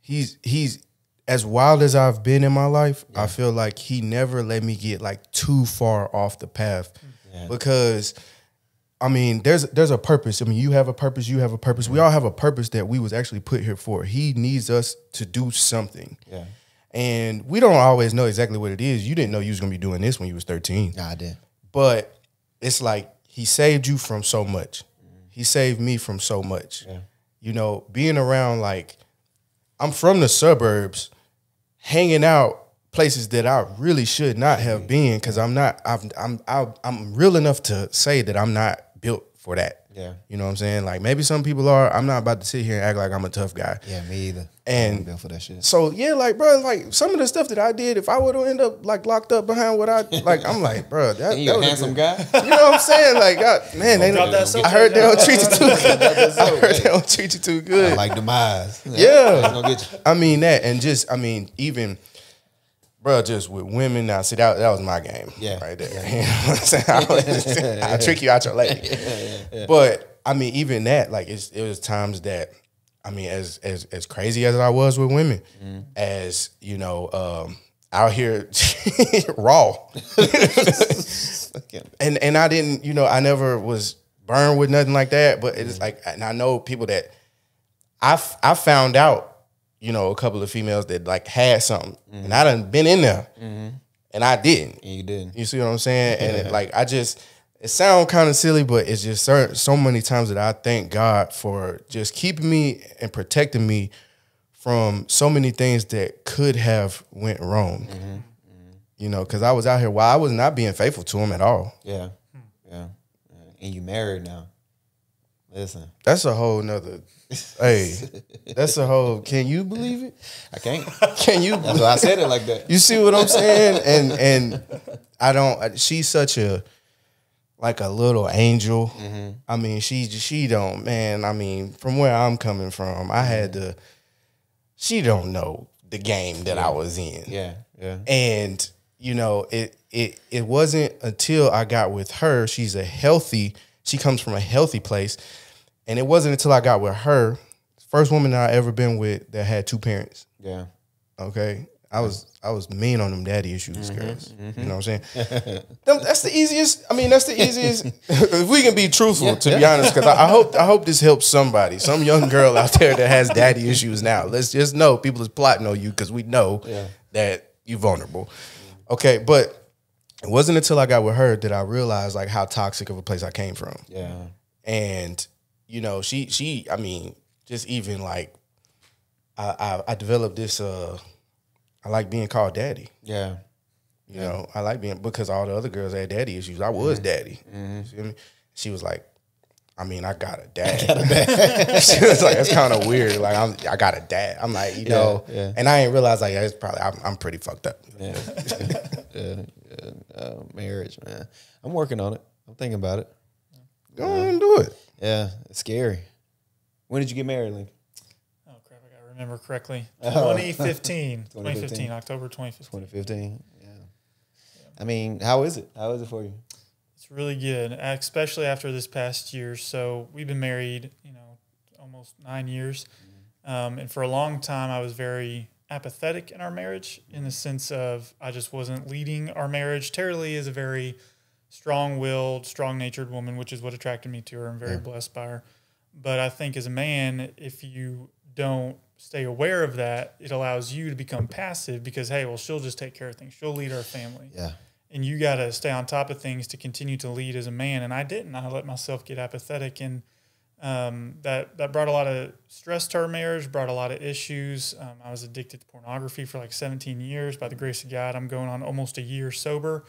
he's as wild as I've been in my life, I feel like he never let me get like too far off the path, because I mean, there's a purpose. I mean, you have a purpose, you have a purpose. We all have a purpose that we was actually put here for. He needs us to do something. And we don't always know exactly what it is. You didn't know you was going to be doing this when you was 13. Nah, I did. But it's like he saved you from so much. He saved me from so much. You know, being around, like, I'm from the suburbs, hanging out places that I really should not have been, because I'm real enough to say that I'm not built for that. Yeah. You know what I'm saying? Like maybe some people are. I'm not about to sit here and act like I'm a tough guy. Yeah, me either. And I'm built for that shit. So yeah, like bro, like some of the stuff that I did, if I would have ended up like locked up behind what I like, I'm like, bro, that You a would've handsome been- guy. You know what I'm saying? Like, man, they Drop don't, that soap I heard they down. don't treat you too good. I heard Hey. they don't treat you too good. I like demise. Yeah. It's gonna get you. I mean that, and just I mean even, bro, just with women now. See that was my game, Yeah. right there. You know what I'm saying? I'll trick you out your lady. But I mean, even that, like it was times that, I mean, as crazy as I was with women, as you know, out here raw, and I didn't, you know, I never was burned with nothing like that. But it's like, and I know people that I found out. You know, a couple of females that like had something, and I done been in there, and I didn't. And you didn't. You see what I'm saying? And it, like it sounds kind of silly, but it's just so many times that I thank God for just keeping me and protecting me from so many things that could have went wrong. You know, because I was out here while I was not being faithful to him at all. Yeah. And you married now. Listen, That's a whole nother. Hey, that's a whole. Can you believe it? I can't. Can you? That's why I said it like that. You see what I'm saying? And I don't. She's such a like a little angel. I mean, she don't. Man, I mean, from where I'm coming from, I had to. She don't know the game that I was in. Yeah. And you know, it wasn't until I got with her. She comes from a healthy place, and it wasn't until I got with her, first woman that I ever been with that had two parents. Yeah. Okay, I was mean on them daddy issues, girls. You know what I'm saying? That's the easiest. I mean, that's the easiest. If we can be truthful, to be honest, because I hope this helps somebody, some young girl out there that has daddy issues now. Let's just know people is plotting on you because we know that you're vulnerable. Okay, but it wasn't until I got with her that I realized like how toxic of a place I came from. Yeah. And you know, she I mean, just even like I developed this I like being called daddy. Yeah. You know, I like being, because all the other girls had daddy issues. I was daddy. You feel me? She was like, I mean, I got a dad. She was like, that's kind of weird. Like, I got a dad. I'm like, you know, and I ain't realized like it's probably I'm pretty fucked up. Marriage, man. I'm working on it. I'm thinking about it. Go on and do it. Yeah, it's scary. When did you get married, Lincoln? Oh, crap, I got to remember correctly. 2015. 2015. October 2015. 2015. Yeah. I mean, how is it? How is it for you? It's really good, especially after this past year. So we've been married, you know, almost 9 years. And for a long time, I was very apathetic in our marriage in the sense of I just wasn't leading our marriage. Tara Lee is a very strong-willed, strong-natured woman, which is what attracted me to her. I'm very blessed by her. But I think as a man, if you don't stay aware of that, it allows you to become passive because, hey, well, she'll just take care of things. She'll lead our family. Yeah. And you got to stay on top of things to continue to lead as a man. And I didn't. I let myself get apathetic. And that brought a lot of stress to our marriage, brought a lot of issues. I was addicted to pornography for like 17 years. By the grace of God, I'm going on almost a year sober.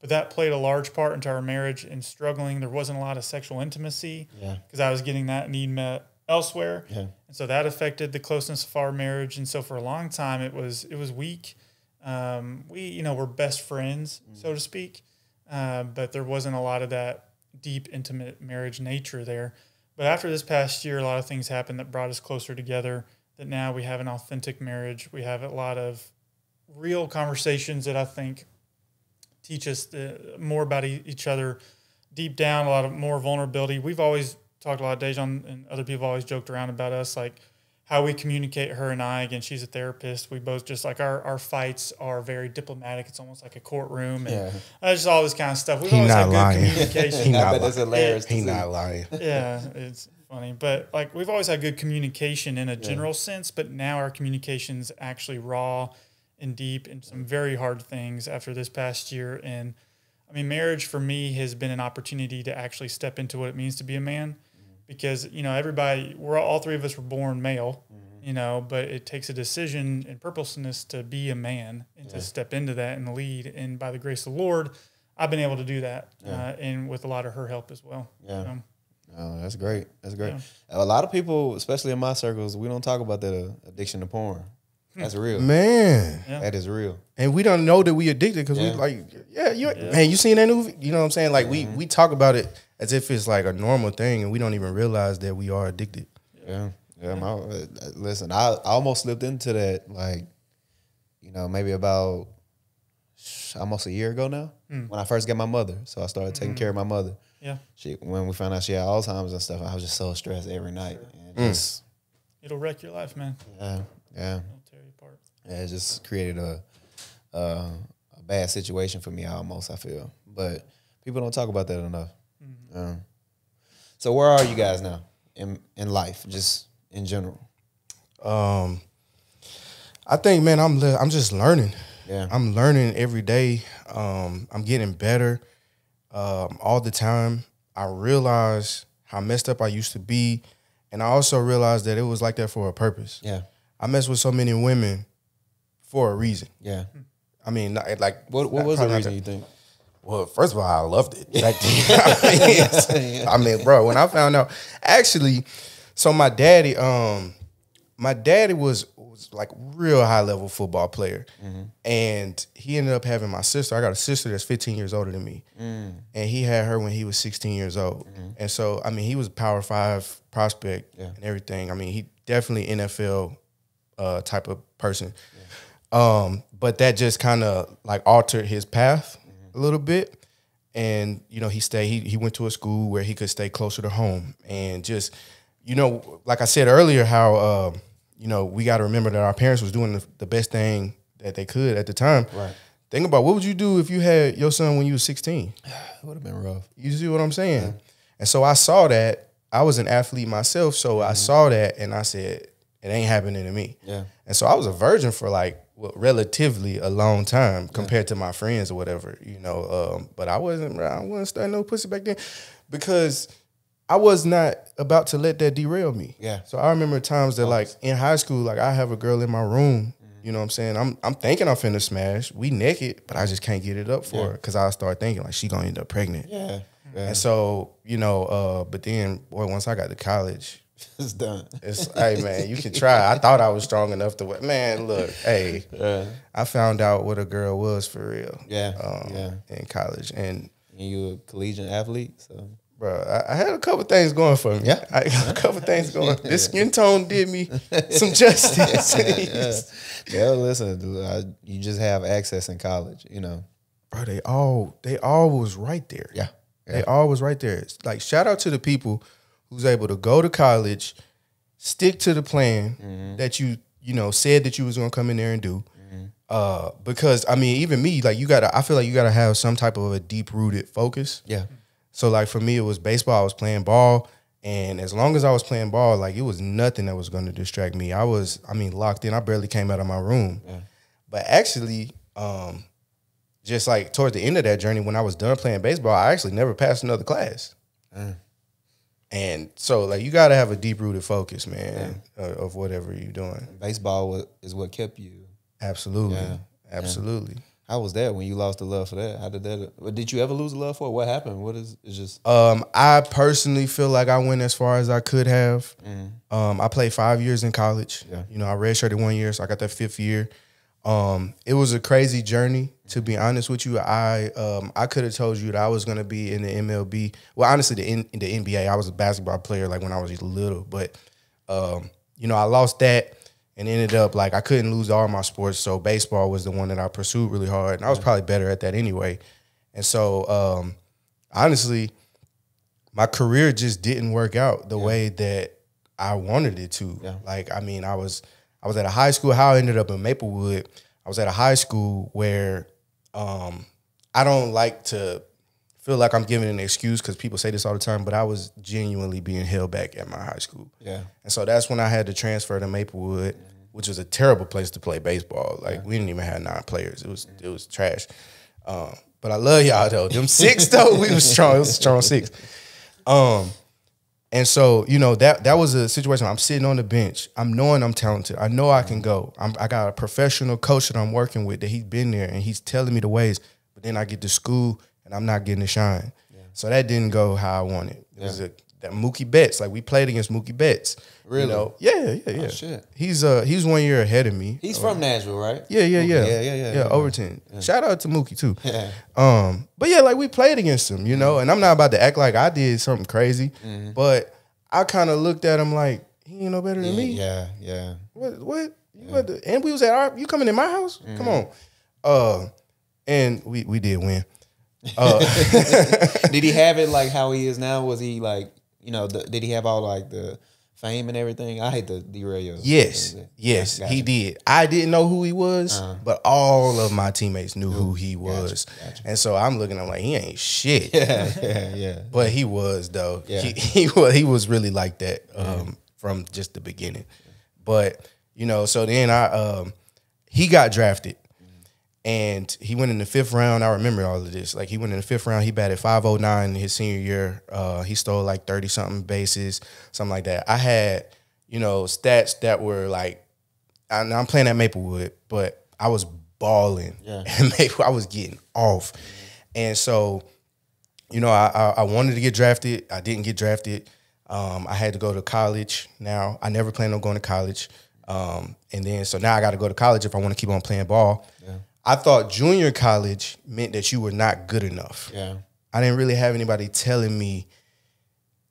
But that played a large part into our marriage and struggling. There wasn't a lot of sexual intimacy because I was getting that need met elsewhere. Yeah. And so that affected the closeness of our marriage. And so for a long time, it was weak. We, you know, we're best friends, so to speak. But there wasn't a lot of that deep, intimate marriage nature there. But after this past year, a lot of things happened that brought us closer together, that now we have an authentic marriage. We have a lot of real conversations that I think teach us more about each other deep down, a lot of more vulnerability. We've always talked a lot, Dejan and other people always joked around about us, like how we communicate, her and I. Again, she's a therapist. We both just like our fights are very diplomatic. It's almost like a courtroom and just all this kind of stuff. We've always had good communication. I bet that's hilarious. He's not lying. Yeah, it's funny. But like we've always had good communication in a general sense, but now our communication's actually raw and deep and some very hard things after this past year. And I mean, marriage for me has been an opportunity to actually step into what it means to be a man. Because, you know, all three of us were born male, you know, but it takes a decision and purposeness to be a man and to step into that and lead. And by the grace of the Lord, I've been able to do that, and with a lot of her help as well. Yeah. Oh, that's great. That's great. Yeah. A lot of people, especially in my circles, we don't talk about that addiction to porn. That's real. Man. Yeah. That is real. And we don't know that we addicted because we like, man, you seen that movie? You know what I'm saying? Like we talk about it as if it's like a normal thing, and we don't even realize that we are addicted. Yeah. Listen, I almost slipped into that, like, maybe about almost a year ago now, when I first got my mother. So I started taking care of my mother. Yeah. When we found out she had Alzheimer's and stuff, I was just so stressed every night. And It'll wreck your life, man. Yeah. It'll tear you apart. Yeah, it just created a bad situation for me almost, I feel. But people don't talk about that enough. So where are you guys now in life, just in general? I think, man, I'm just learning. Yeah. I'm learning every day. I'm getting better all the time. I realize how messed up I used to be, and I also realized that it was like that for a purpose. Yeah. I messed with so many women for a reason. Yeah. I mean, like, What was the reason you think? Well, first of all, I loved it. Back then. I mean, bro, when I found out, actually, so my daddy was like real high level football player, and he ended up having my sister. I got a sister that's 15 years older than me, and he had her when he was 16 years old. And so, I mean, he was a Power 5 prospect and everything. I mean, he definitely NFL type of person. But that just kind of like altered his path a little bit. And, he went to a school where he could stay closer to home. And just, like I said earlier, how, we got to remember that our parents was doing the best thing that they could at the time. Right. Think about what would you do if you had your son when you was 16? It would have been rough. You see what I'm saying? Yeah. And so I saw that. I was an athlete myself, so I saw that and I said, it ain't happening to me. Yeah. And so I was a virgin for relatively a long time compared to my friends or whatever, but I wasn't starting no pussy back then because I was not about to let that derail me. Yeah. So I remember times that like in high school, like I have a girl in my room, you know what I'm saying? I'm thinking I'm finna smash. We naked, but I just can't get it up for her because I start thinking like she gonna end up pregnant. Yeah. And so, but then boy, once I got to college, it's done. Hey man, you can try. I thought I was strong enough to man, look, hey. I found out what a girl was for real. Yeah. In college. And you a collegiate athlete, so bro, I had a couple things going for me. Yeah. I got a couple things going. This skin tone did me some justice. Yeah, listen, you just have access in college, Bro, they all was right there. Yeah. They all was right there. It's like, shout out to the people who's able to go to college, stick to the plan that you said that you was gonna come in there and do. Because I mean, even me, like I feel like you gotta have some type of a deep rooted focus. Yeah. So like for me, it was baseball. I was playing ball, and as long as I was playing ball, like it was nothing that was gonna distract me. I was locked in. I barely came out of my room. Yeah. But actually, just like towards the end of that journey, when I was done playing baseball, I actually never passed another class. And so, like, you got to have a deep-rooted focus, man, of whatever you're doing. Baseball is what kept you. Absolutely. Yeah. Absolutely. Yeah. How was that when you lost the love for that? How did that? Did you ever lose the love for it? What happened? It's just. I personally feel like I went as far as I could have. I played 5 years in college. Yeah. I redshirted 1 year, so I got that 5th year. It was a crazy journey, to be honest with you. I could have told you that I was going to be in the MLB. Well, honestly, in the NBA, I was a basketball player like when I was little. But, I lost that and ended up like I couldn't lose all my sports. So baseball was the one that I pursued really hard. And I was probably better at that anyway. And so, honestly, my career just didn't work out the way that I wanted it to. Yeah. Like, I mean, I was at a high school. How I ended up in Maplewood, I was at a high school where I don't like to feel like I'm giving an excuse because people say this all the time, but I was genuinely being held back at my high school. Yeah. And so that's when I had to transfer to Maplewood, which was a terrible place to play baseball. Like, we didn't even have 9 players. It was trash. But I love y'all, though. Them 6, though, we was strong. It was a strong 6. And so, that was a situation. I'm sitting on the bench. I'm knowing I'm talented. I know I can go. I got a professional coach that I'm working with that he's been there, and he's telling me the ways. But then I get to school, and I'm not getting to shine. Yeah. So that didn't go how I wanted. It was that Mookie Betts. Like we played against Mookie Betts. Really? You know? Yeah. Oh, shit. He's 1 year ahead of me. He's from Nashville, right? Yeah. Yeah. Overton. Yeah. Shout out to Mookie too. Yeah. But yeah, like we played against him, you know, and I'm not about to act like I did something crazy, but I kind of looked at him like he ain't no better than me. Yeah. What? And we was at you coming in my house? Come on. And we did win. Did he have it like how he is now? Was he like, you know, did he have all like the fame and everything? I hate to derail you. Yes, gotcha. He did. I didn't know who he was, but all of my teammates knew who he was. Gotcha. And so I'm looking at him like, he ain't shit. Yeah. But he was, though. Yeah. He was really like that from just the beginning. But, you know, so then he got drafted. And he went in the 5th round. I remember all of this. Like, he went in the 5th round. He batted .509 his senior year. He stole like 30-something bases, something like that. I had, you know, stats that were like, I'm playing at Maplewood, but I was balling. Yeah. And I was getting off. And so, you know, I wanted to get drafted. I didn't get drafted. I had to go to college now. I never planned on going to college. And then, so now I got to go to college if I want to keep on playing ball. Yeah. I thought junior college meant that you were not good enough. Yeah. I didn't really have anybody telling me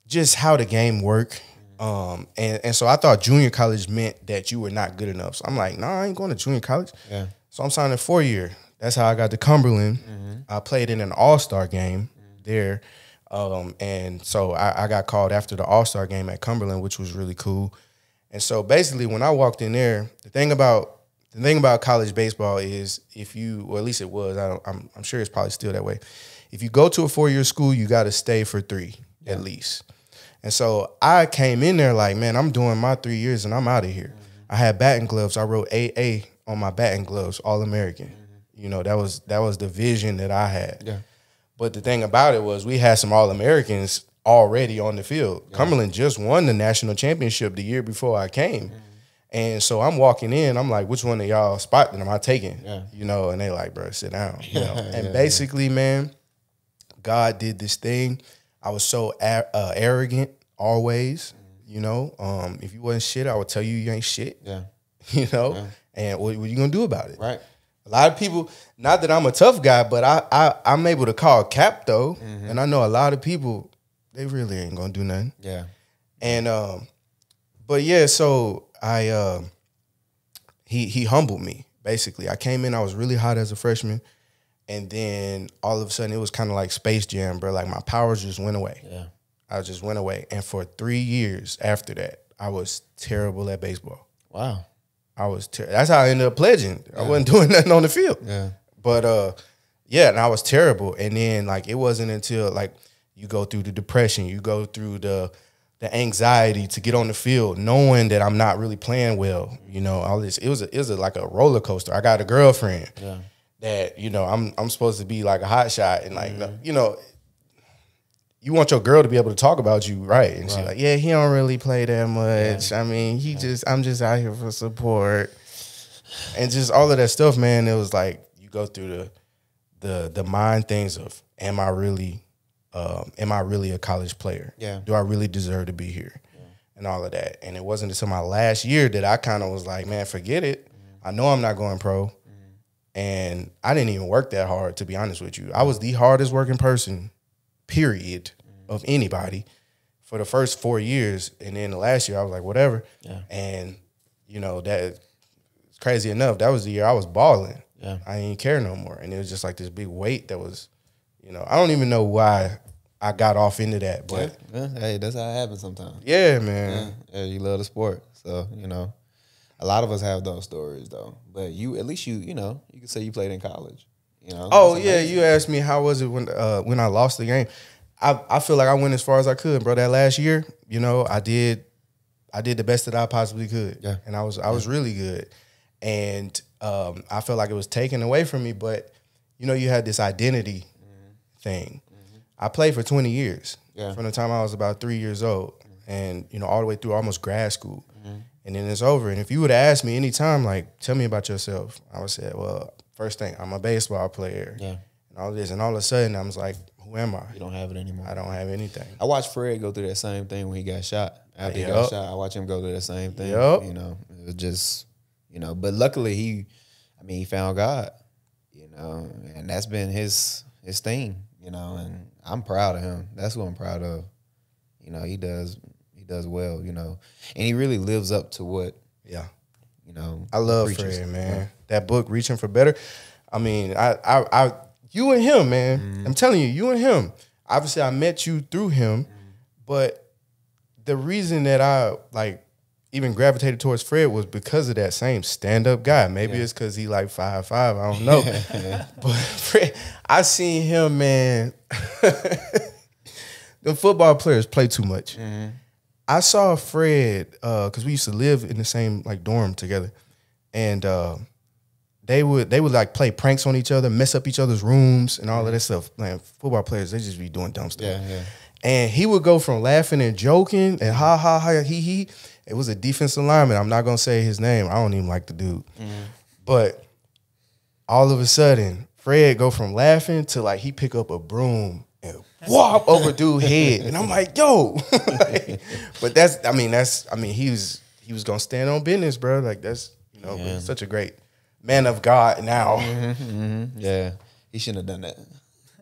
just how the game worked. And so I thought junior college meant that you were not good enough. So I'm like, nah, I ain't going to junior college. Yeah. So I'm signing 4-year. That's how I got to Cumberland. I played in an all-star game there. And so I got called after the all-star game at Cumberland, which was really cool. And so basically when I walked in there, the thing about college baseball is or at least it was, I'm sure it's probably still that way. If you go to a 4-year school, you got to stay for 3 at least. And so I came in there like, man, I'm doing my 3 years and I'm out of here. I had batting gloves. I wrote AA on my batting gloves, All-American. You know, that was the vision that I had. Yeah. But the thing about it was we had some All-Americans already on the field. Yeah. Cumberland just won the national championship the year before I came. And so I'm walking in, I'm like, which one of y'all spot am I taking? Yeah. You know, and they like, bro, sit down. You know? And basically, man, God did this thing. I was so arrogant always, you know. If you wasn't shit, I would tell you ain't shit. Yeah. You know? Yeah. And what you gonna do about it? Right. A lot of people, not that I'm a tough guy, but I'm able to call cap though. And I know a lot of people, they really ain't gonna do nothing. Yeah. And but yeah, so he humbled me, basically. I came in, I was really hot as a freshman, and then all of a sudden it was kind of like Space Jam, bro. Like my powers just went away. Yeah. I just went away. And for 3 years after that, I was terrible at baseball. Wow. I was that's how I ended up pledging. Yeah. I wasn't doing nothing on the field. Yeah. But yeah, and I was terrible. And then like it wasn't until like you go through the depression, you go through the anxiety to get on the field, knowing that I'm not really playing well, you know, all this. It was like a roller coaster. I got a girlfriend that, you know, I'm supposed to be like a hot shot, and like, you know, you want your girl to be able to talk about you, right? And she's like, yeah, he don't really play that much. I mean, I'm just out here for support, and just all of that stuff, man. It was like you go through the mind things of, am I really a college player? Yeah. Do I really deserve to be here? Yeah. And all of that. And it wasn't until my last year that I kind of was like, man, forget it. I know I'm not going pro. And I didn't even work that hard, to be honest with you. I was the hardest working person, period, of anybody for the first 4 years. And then the last year I was like, whatever. Yeah. And, you know, that crazy enough, that was the year I was balling. Yeah. I didn't care no more. And it was just like this big weight that was, you know, I don't even know why I got off into that, but hey, that's how it happens sometimes. Yeah, man. Yeah, you love the sport, so you know, a lot of us have those stories though. But you, at least you know, you can say you played in college. You know. Oh yeah, you asked me how was it when I lost the game. I feel like I went as far as I could, bro. That last year, you know, I did the best that I possibly could. Yeah, and I was really good, and I felt like it was taken away from me. But you know, you had this identity thing. I played for 20 years from the time I was about 3 years old, and you know, all the way through almost grad school, and then it's over. And if you would have asked me any time, like, tell me about yourself, I would say, well, first thing, I'm a baseball player, and all this, and all of a sudden, I was like, who am I? You don't have it anymore. I don't have anything. I watched Fred go through that same thing when he got shot. After he got shot, I watched him go through that same thing. You know, it was just, you know, but luckily he found God, you know, and that's been his thing, you know, and I'm proud of him. That's what I'm proud of. You know, he does well, you know, and he really lives up to what, you know. I love Fred, man. That book, Reaching for Better. I mean, I you and him, man. I'm telling you, you and him. Obviously, I met you through him, but the reason that I even gravitated towards Fred was because of that same stand-up guy. Maybe it's because he like 5'5", I don't know. But Fred, I seen him, man. The football players play too much. I saw Fred, because we used to live in the same like dorm together. And they would like play pranks on each other, mess up each other's rooms and all of that stuff. Man, football players, they just be doing dumb stuff. And he would go from laughing and joking and ha ha ha he. It was a defensive lineman. I'm not gonna say his name. I don't even like the dude. But all of a sudden, Fred go from laughing to like he pick up a broom and whop over dude's head. And I'm like, yo. But he was gonna stand on business, bro. Like that's, you know, he's such a great man of God now. Yeah. He shouldn't have done that.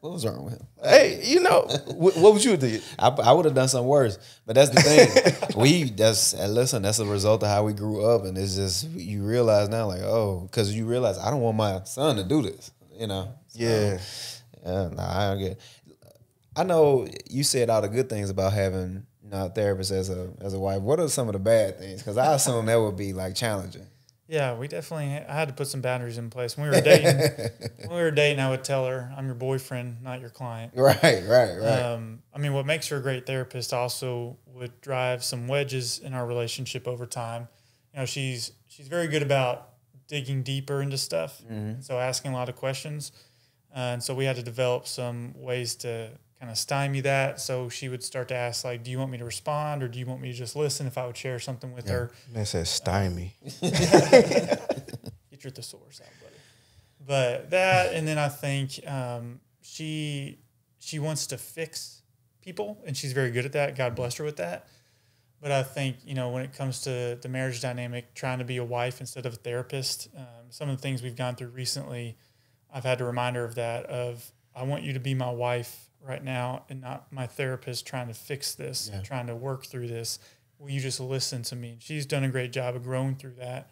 What was wrong with him? Hey, you know, what would you do? I would have done something worse. But that's the thing. That's a result of how we grew up. And it's just, you realize now, like, oh, because you realize I don't want my son to do this, you know? So, I don't get it. I know you said all the good things about having, you know, a therapist as a wife. What are some of the bad things? Because I assume that would be, like, challenging. Yeah, I had to put some boundaries in place. When we were dating, I would tell her, I'm your boyfriend, not your client. Right. I mean, what makes her a great therapist also would drive some wedges in our relationship over time. You know, she's very good about digging deeper into stuff, so asking a lot of questions. And so we had to develop some ways to kind of stymie that. So she would start to ask, like, do you want me to respond or do you want me to just listen if I would share something with her? Man says stymie. Get your thesaurus out, buddy. But that, and then I think she wants to fix people, and she's very good at that. God bless her with that. But I think, you know, when it comes to the marriage dynamic, trying to be a wife instead of a therapist, some of the things we've gone through recently, I've had to remind her of that, of I want you to be my wife right now and not my therapist trying to fix this, trying to work through this. Will you just listen to me? She's done a great job of growing through that.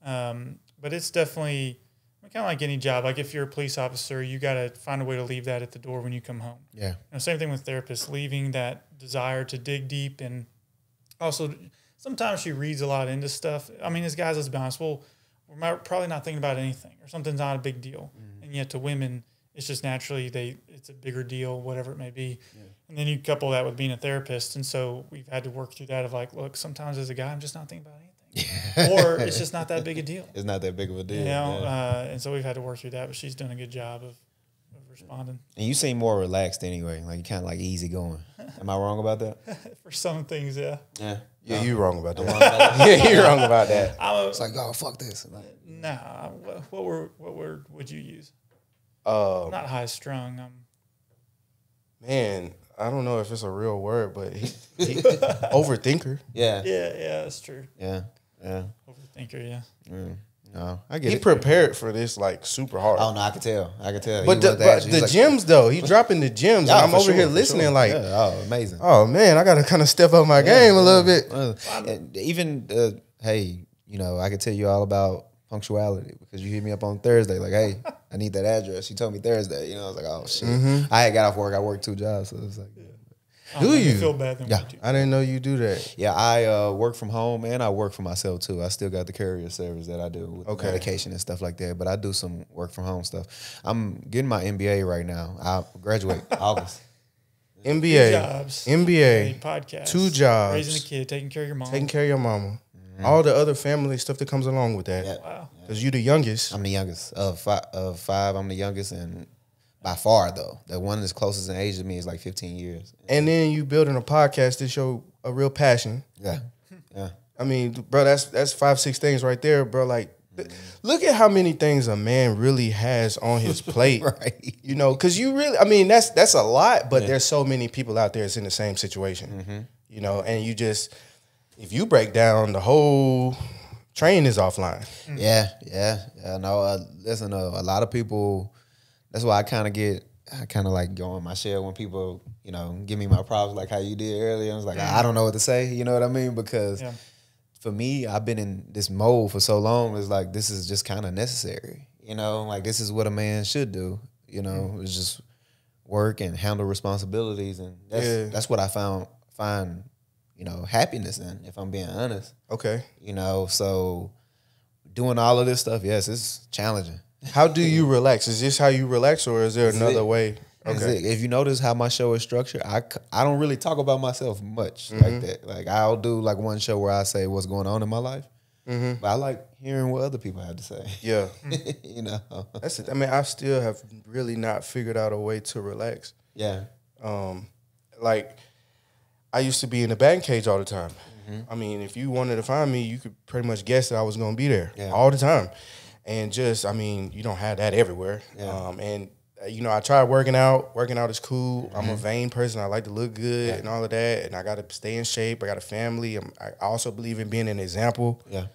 But it's definitely kind of like any job. Like if you're a police officer, you got to find a way to leave that at the door when you come home. Yeah. You know, same thing with therapists, leaving that desire to dig deep. And also sometimes she reads a lot into stuff. I mean, as guys, let's be honest, we're probably not thinking about anything or something's not a big deal. And yet to women, it's just naturally it's a bigger deal, whatever it may be. Yeah. And then you couple that with being a therapist. And so we've had to work through that of like, look, sometimes as a guy, I'm just not thinking about anything. Or it's just not that big a deal. It's not that big of a deal. You know? And so we've had to work through that, but she's done a good job of responding. And you seem more relaxed anyway. Like you kind of like easy going. Am I wrong about that? For some things, yeah. Yeah. Yeah, you're wrong about that. Yeah, you're wrong about that. It's like, oh, fuck this. Nah. What word would you use? Not high strung. Man, I don't know if it's a real word, but he overthinker. Yeah, that's true. Yeah. Overthinker, yeah. No, I get it. He prepared for this like super hard. Oh no, I could tell. But the gems though, he's dropping the gems. And I'm over here listening like, amazing. Oh man, I gotta kind of step up my game a little bit. And even hey, you know, I could tell you all about punctuality because you hit me up on Thursday, like, hey, I need that address. You told me Thursday. You know, I was like, oh shit. I had got off work. I worked 2 jobs, so it was like, do you feel bad? I didn't know you do that. Yeah, I work from home and I work for myself too. I still got the courier service that I do with medication and stuff like that. But I do some work from home stuff. I'm getting my MBA right now. I graduate August. MBA, jobs, MBA, podcast, 2 jobs, raising a kid, taking care of your mom, all the other family stuff that comes along with that. Yeah. Wow, because you're the youngest. I'm the youngest of five. I'm the youngest, and by far though, the one that's closest in age to me is like 15 years. And then you building a podcast that show a real passion. Yeah. I mean, bro, that's 5-6 things right there, bro. Like Look at how many things a man really has on his plate. Right. You know, because you really, I mean, that's a lot, but there's so many people out there that's in the same situation. You know, and you just, if you break down, the whole train is offline. Yeah. No, listen, a lot of people, that's why I kind of like go in my shell when people, you know, give me my props like how you did earlier. I was like, I don't know what to say, you know what I mean? Because for me, I've been in this mode for so long. It's like, this is just kind of necessary, you know, like this is what a man should do, you know, it's just work and handle responsibilities. And that's what I find, you know, happiness in, if I'm being honest. Okay. You know, so doing all of this stuff, yes, it's challenging. How do you relax? Is this how you relax, or is there another way? Okay. If you notice how my show is structured, I don't really talk about myself much like that. Like I'll do like one show where I say what's going on in my life, but I like hearing what other people have to say. Yeah. You know, That's it. I mean, I still have really not figured out a way to relax. Yeah. Like I used to be in the batting cage all the time. I mean, if you wanted to find me, you could pretty much guess that I was going to be there all the time. And just, I mean, you don't have that everywhere. And, you know, I tried working out. Working out is cool. I'm a vain person. I like to look good and all of that. And I got to stay in shape. I got a family. I also believe in being an example. Yeah.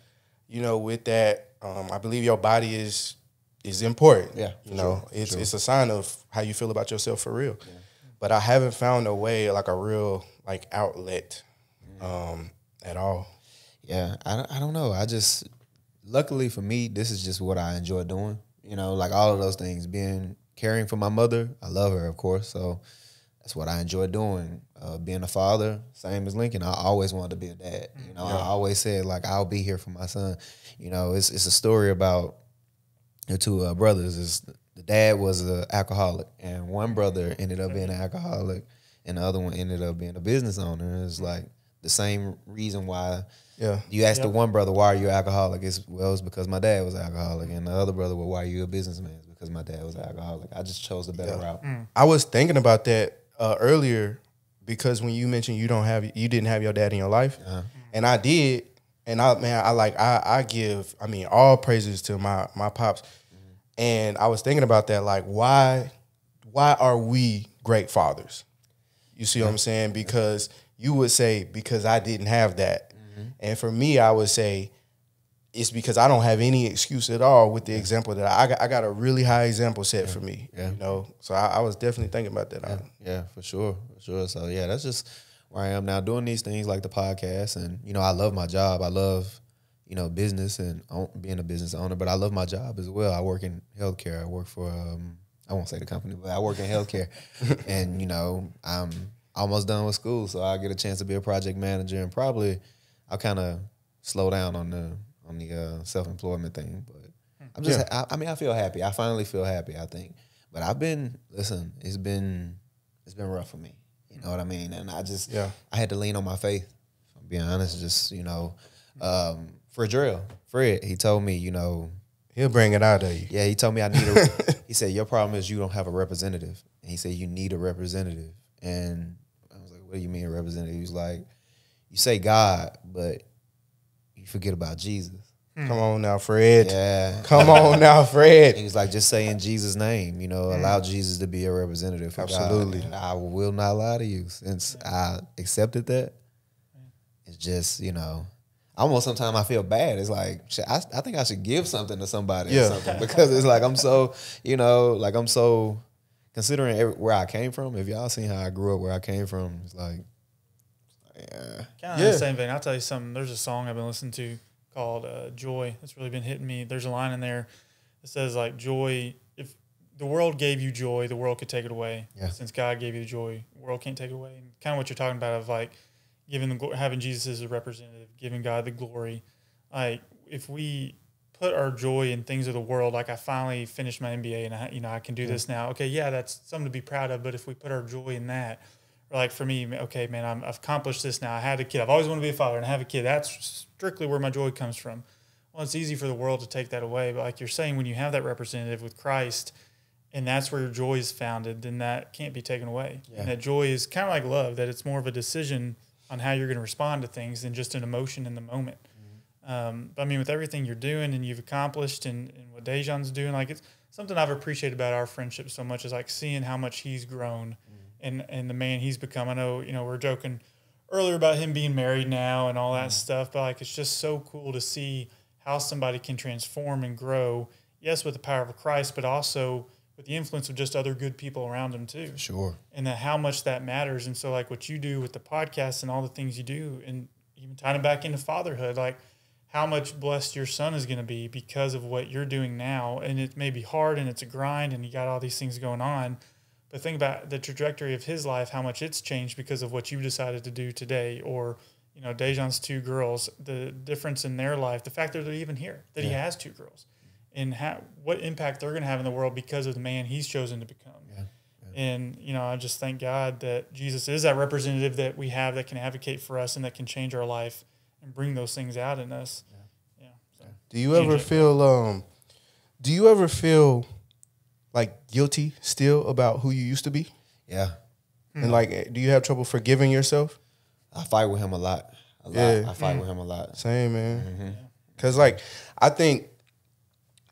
You know, with that, I believe your body is important. Yeah. You know, it's a sign of how you feel about yourself for real. Yeah. But I haven't found a way, like a real, like, outlet at all. Yeah. I don't know. I just, luckily for me, this is just what I enjoy doing. You know, like all of those things, caring for my mother. I love her, of course. So that's what I enjoy doing. Being a father, same as Lincoln. I always wanted to be a dad. You know, I always said, like, I'll be here for my son. You know, it's a story about the two brothers. The dad was an alcoholic, and one brother ended up being an alcoholic, and the other one ended up being a business owner. It's like the same reason why you asked the one brother, why are you an alcoholic? It's because my dad was an alcoholic, and the other brother, well, why are you a businessman? It's because my dad was an alcoholic. I just chose the better route. I was thinking about that earlier, because when you mentioned you didn't have your dad in your life, and I did, and I give all praises to my pops, and I was thinking about that, like why are we great fathers? You see what I'm saying? Because you would say, because I didn't have that, and for me, I would say it's because I don't have any excuse at all with the example that I got a really high example set for me. You know, so I was definitely thinking about that. Yeah, for sure. So yeah, that's just where I am now, doing these things like the podcast, and you know, I love my job. I love, you know, business and being a business owner, but I love my job as well. I work in healthcare. I work for I won't say the company, but I work in healthcare, and you know, I'm almost done with school, so I get a chance to be a project manager, and probably I'll kind of slow down on the self-employment thing. But I'm just, I feel happy. I finally feel happy, I think. But it's been rough for me. You know what I mean? And I had to lean on my faith. If I'm being honest, just, you know, Fred, he told me, you know, he'll bring it out of you. Yeah, he told me he said, your problem is you don't have a representative. And he said, you need a representative. And I was like, what do you mean a representative? He was like, you say God, but you forget about Jesus. Come on now, Fred. Yeah. Come on now, Fred. He was like, just say in Jesus' name, you know, allow Jesus to be a representative for Absolutely. God. And I will not lie to you. Since I accepted that, it's just, you know, almost sometimes I feel bad. It's like, I think I should give something to somebody or something, because it's like I'm so, you know, like I'm so, considering where I came from, if y'all seen how I grew up, where I came from, it's like, kind of the same vein. I'll tell you something. There's a song I've been listening to called Joy that's really been hitting me. There's a line in there that says, like, joy, if the world gave you joy, the world could take it away. Since God gave you the joy, the world can't take it away. And kind of what you're talking about of, like, having Jesus as a representative, giving God the glory. Like, if we put our joy in things of the world, like I finally finished my MBA and I can do this now. Okay, that's something to be proud of. But if we put our joy in that, or like for me, okay, man, I've accomplished this now. I had a kid. I've always wanted to be a father, and I have a kid. That's strictly where my joy comes from. Well, it's easy for the world to take that away. But like you're saying, when you have that representative with Christ, and that's where your joy is founded, then that can't be taken away. And that joy is kind of like love, that it's more of a decision on how you're going to respond to things than just an emotion in the moment. But I mean, with everything you're doing and you've accomplished and what Dejan's doing, like it's something I've appreciated about our friendship so much is like seeing how much he's grown and the man he's become. I know, you know, we're joking earlier about him being married now and all that stuff, but like it's just so cool to see how somebody can transform and grow. Yes, with the power of Christ, but also with the influence of just other good people around him too. Sure. And that how much that matters. And so like what you do with the podcast and all the things you do, and even tying it back into fatherhood, like how much blessed your son is going to be because of what you're doing now. And it may be hard and it's a grind and you got all these things going on, but think about the trajectory of his life, how much it's changed because of what you decided to do today. Or, you know, Dejan's 2 girls, the difference in their life, the fact that they're even here, that he has 2 girls, and what impact they're going to have in the world because of the man he's chosen to become. Yeah. And, you know, I just thank God that Jesus is that representative that we have that can advocate for us and that can change our life and bring those things out in us. Yeah. So. Do you ever feel like guilty still about who you used to be? Yeah. And like, do you have trouble forgiving yourself? I fight with him a lot. I fight with him a lot. Same, man. Because like, I think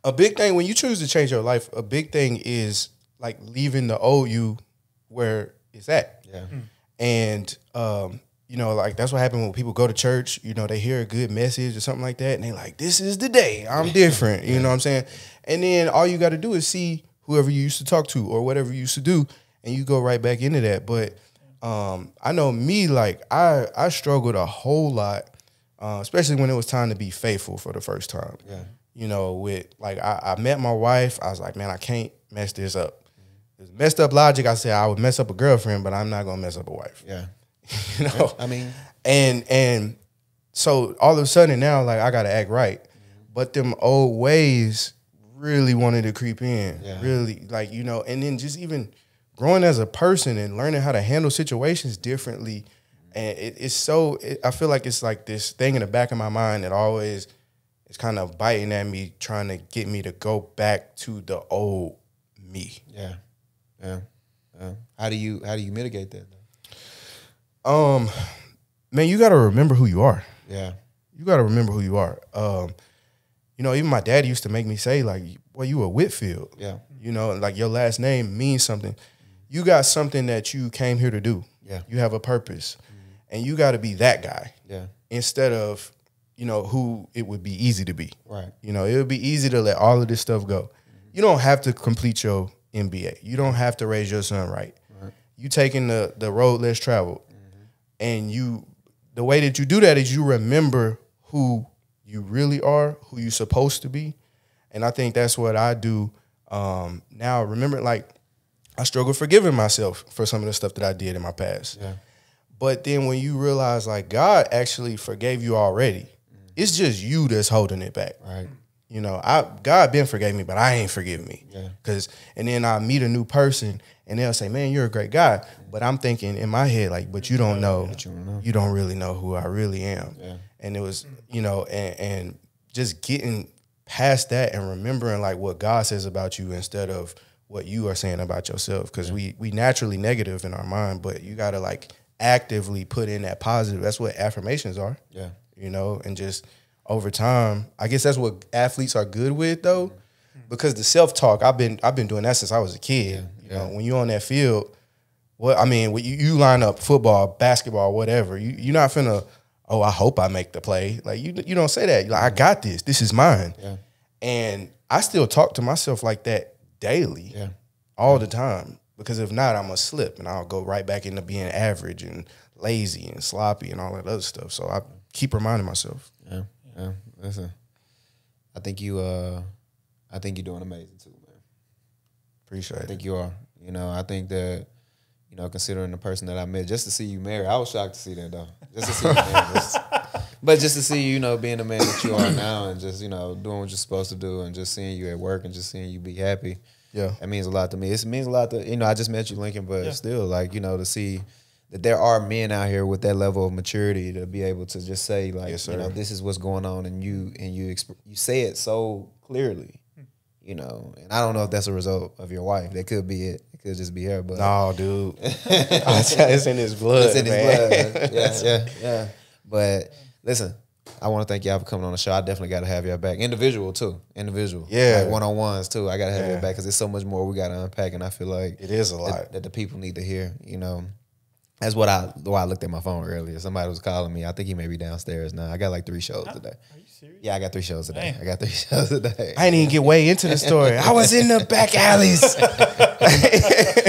a big thing when you choose to change your life, a big thing is like leaving the old you where it's at. Yeah. And, you know, like that's what happened when people go to church, you know, they hear a good message or something like that. And they like, this is the day I'm different. You know what I'm saying? And then all you got to do is see whoever you used to talk to or whatever you used to do. And you go right back into that. But I know me, like I struggled a whole lot, especially when it was time to be faithful for the first time. Yeah. You know, with like I met my wife. I was like, man, I can't mess this up. It's messed up logic. I said I would mess up a girlfriend, but I'm not gonna mess up a wife. Yeah. You know, I mean, and so all of a sudden now, like I gotta act right, but them old ways really wanted to creep in. Yeah. Really, like, you know, and then just even growing as a person and learning how to handle situations differently, and I feel like it's like this thing in the back of my mind that always is kind of biting at me, trying to get me to go back to the old me. Yeah. How do you mitigate that? Man, you got to remember who you are. Yeah. You got to remember who you are. You know, even my dad used to make me say, like, well, you a Whitfield. Yeah. You know, like your last name means something. You got something that you came here to do. Yeah. You have a purpose. And you got to be that guy. Yeah. Instead of, you know, who it would be easy to be. Right. You know, it would be easy to let all of this stuff go. You don't have to complete your MBA. You don't have to raise your son right. You taking the road less traveled. And the way that you do that is you remember who you really are, who you're supposed to be. And I think that's what I do now. Remember, like, I struggle forgiving myself for some of the stuff that I did in my past. Yeah. But then when you realize, like, God actually forgave you already, it's just you that's holding it back. Right. You know, God been forgave me, but I ain't forgive me. Yeah. And then I meet a new person and they'll say, man, you're a great guy. But I'm thinking in my head, like, but you don't know. You don't really know who I really am. Yeah. And it was, you know, and just getting past that and remembering like what God says about you instead of what you are saying about yourself. Because we naturally negative in our mind, but you got to like actively put in that positive. That's what affirmations are. Yeah. You know, and just over time, I guess that's what athletes are good with though. Because the self-talk, I've been doing that since I was a kid. You know, when you're on that field, when you line up football, basketball, whatever, you're not finna, oh, I hope I make the play. Like you don't say that. You're like, I got this. This is mine. Yeah. And I still talk to myself like that daily, all the time. Because if not, I'm gonna slip and I'll go right back into being average and lazy and sloppy and all that other stuff. So I keep reminding myself. Yeah. Listen, I think you're doing amazing too, man. Appreciate it. I think you are. You know, I think that, you know, considering the person that I met, just to see you married, I was shocked to see that though. Just to see you married. But just to see you, you know, being the man that you are now and just, you know, doing what you're supposed to do and just seeing you at work and just seeing you be happy. Yeah. That means a lot to me. It means a lot to, you know, I just met you, Lincoln, but still, like, you know, to see that there are men out here with that level of maturity to be able to just say, like, you know, this is what's going on, and you say it so clearly, you know. And I don't know if that's a result of your wife. That could be it. It could just be her. But no, dude, it's in his blood. It's in his blood. Yeah. But listen, I want to thank y'all for coming on the show. I definitely got to have y'all back. Individual, too. Individual. Yeah. Like one-on-ones, too. I got to have y'all back because there's so much more we got to unpack, and I feel like it is a lot that the people need to hear, you know. That's why I looked at my phone earlier. Somebody was calling me. I think he may be downstairs now. I got like 3 shows today. Are you serious? Yeah, I got 3 shows today. Damn. I got 3 shows today. I didn't even get way into the story. I was in the back alleys.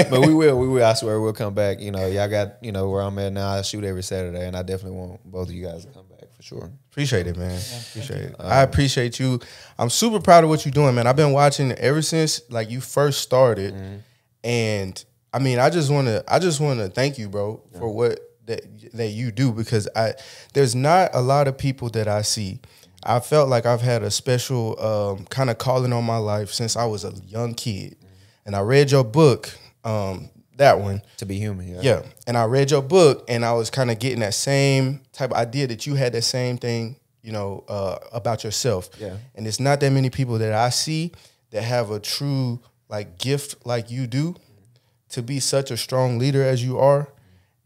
But we will. I swear we'll come back. You know, y'all got, you know, where I'm at now. I shoot every Saturday, and I definitely want both of you guys to come back for sure. Appreciate it, man. Appreciate it. I appreciate you. I'm super proud of what you're doing, man. I've been watching ever since like you first started, and I mean, I just want to thank you, bro, for what that you do, because there's not a lot of people that I see. I felt like I've had a special kind of calling on my life since I was a young kid, and I read your book, that one, To Be Human. yeah, and I read your book, and I was kind of getting that same type of idea that you had that same thing, you know, about yourself. Yeah. And it's not that many people that I see that have a true like gift like you do, to be such a strong leader as you are,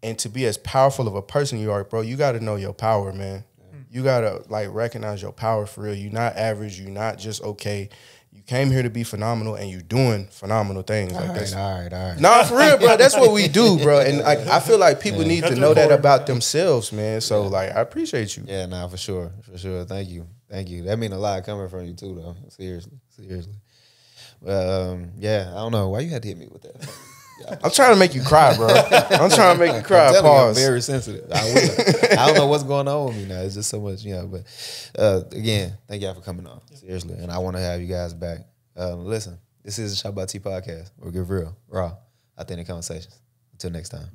and to be as powerful of a person you are, bro. You got to know your power, man. You got to like recognize your power for real. You're not average. You're not just okay. You came here to be phenomenal, and you're doing phenomenal things. Like that's All right. nah, for real, bro. That's what we do, bro. And like, I feel like people need to know that about themselves, man. So like, I appreciate you. Yeah, nah, for sure. Thank you. That mean a lot coming from you too, though. Seriously. Yeah, I don't know why you had to hit me with that. I'm trying to make you cry, bro. I'm trying to make you cry. I'm telling you, I'm Pause. very sensitive. I don't know what's going on with me now. It's just so much, you know. But again, thank y'all for coming on. Seriously, and I want to have you guys back. Listen, this is the ChoppedByT podcast. We'll get real, raw, authentic conversations. Until next time.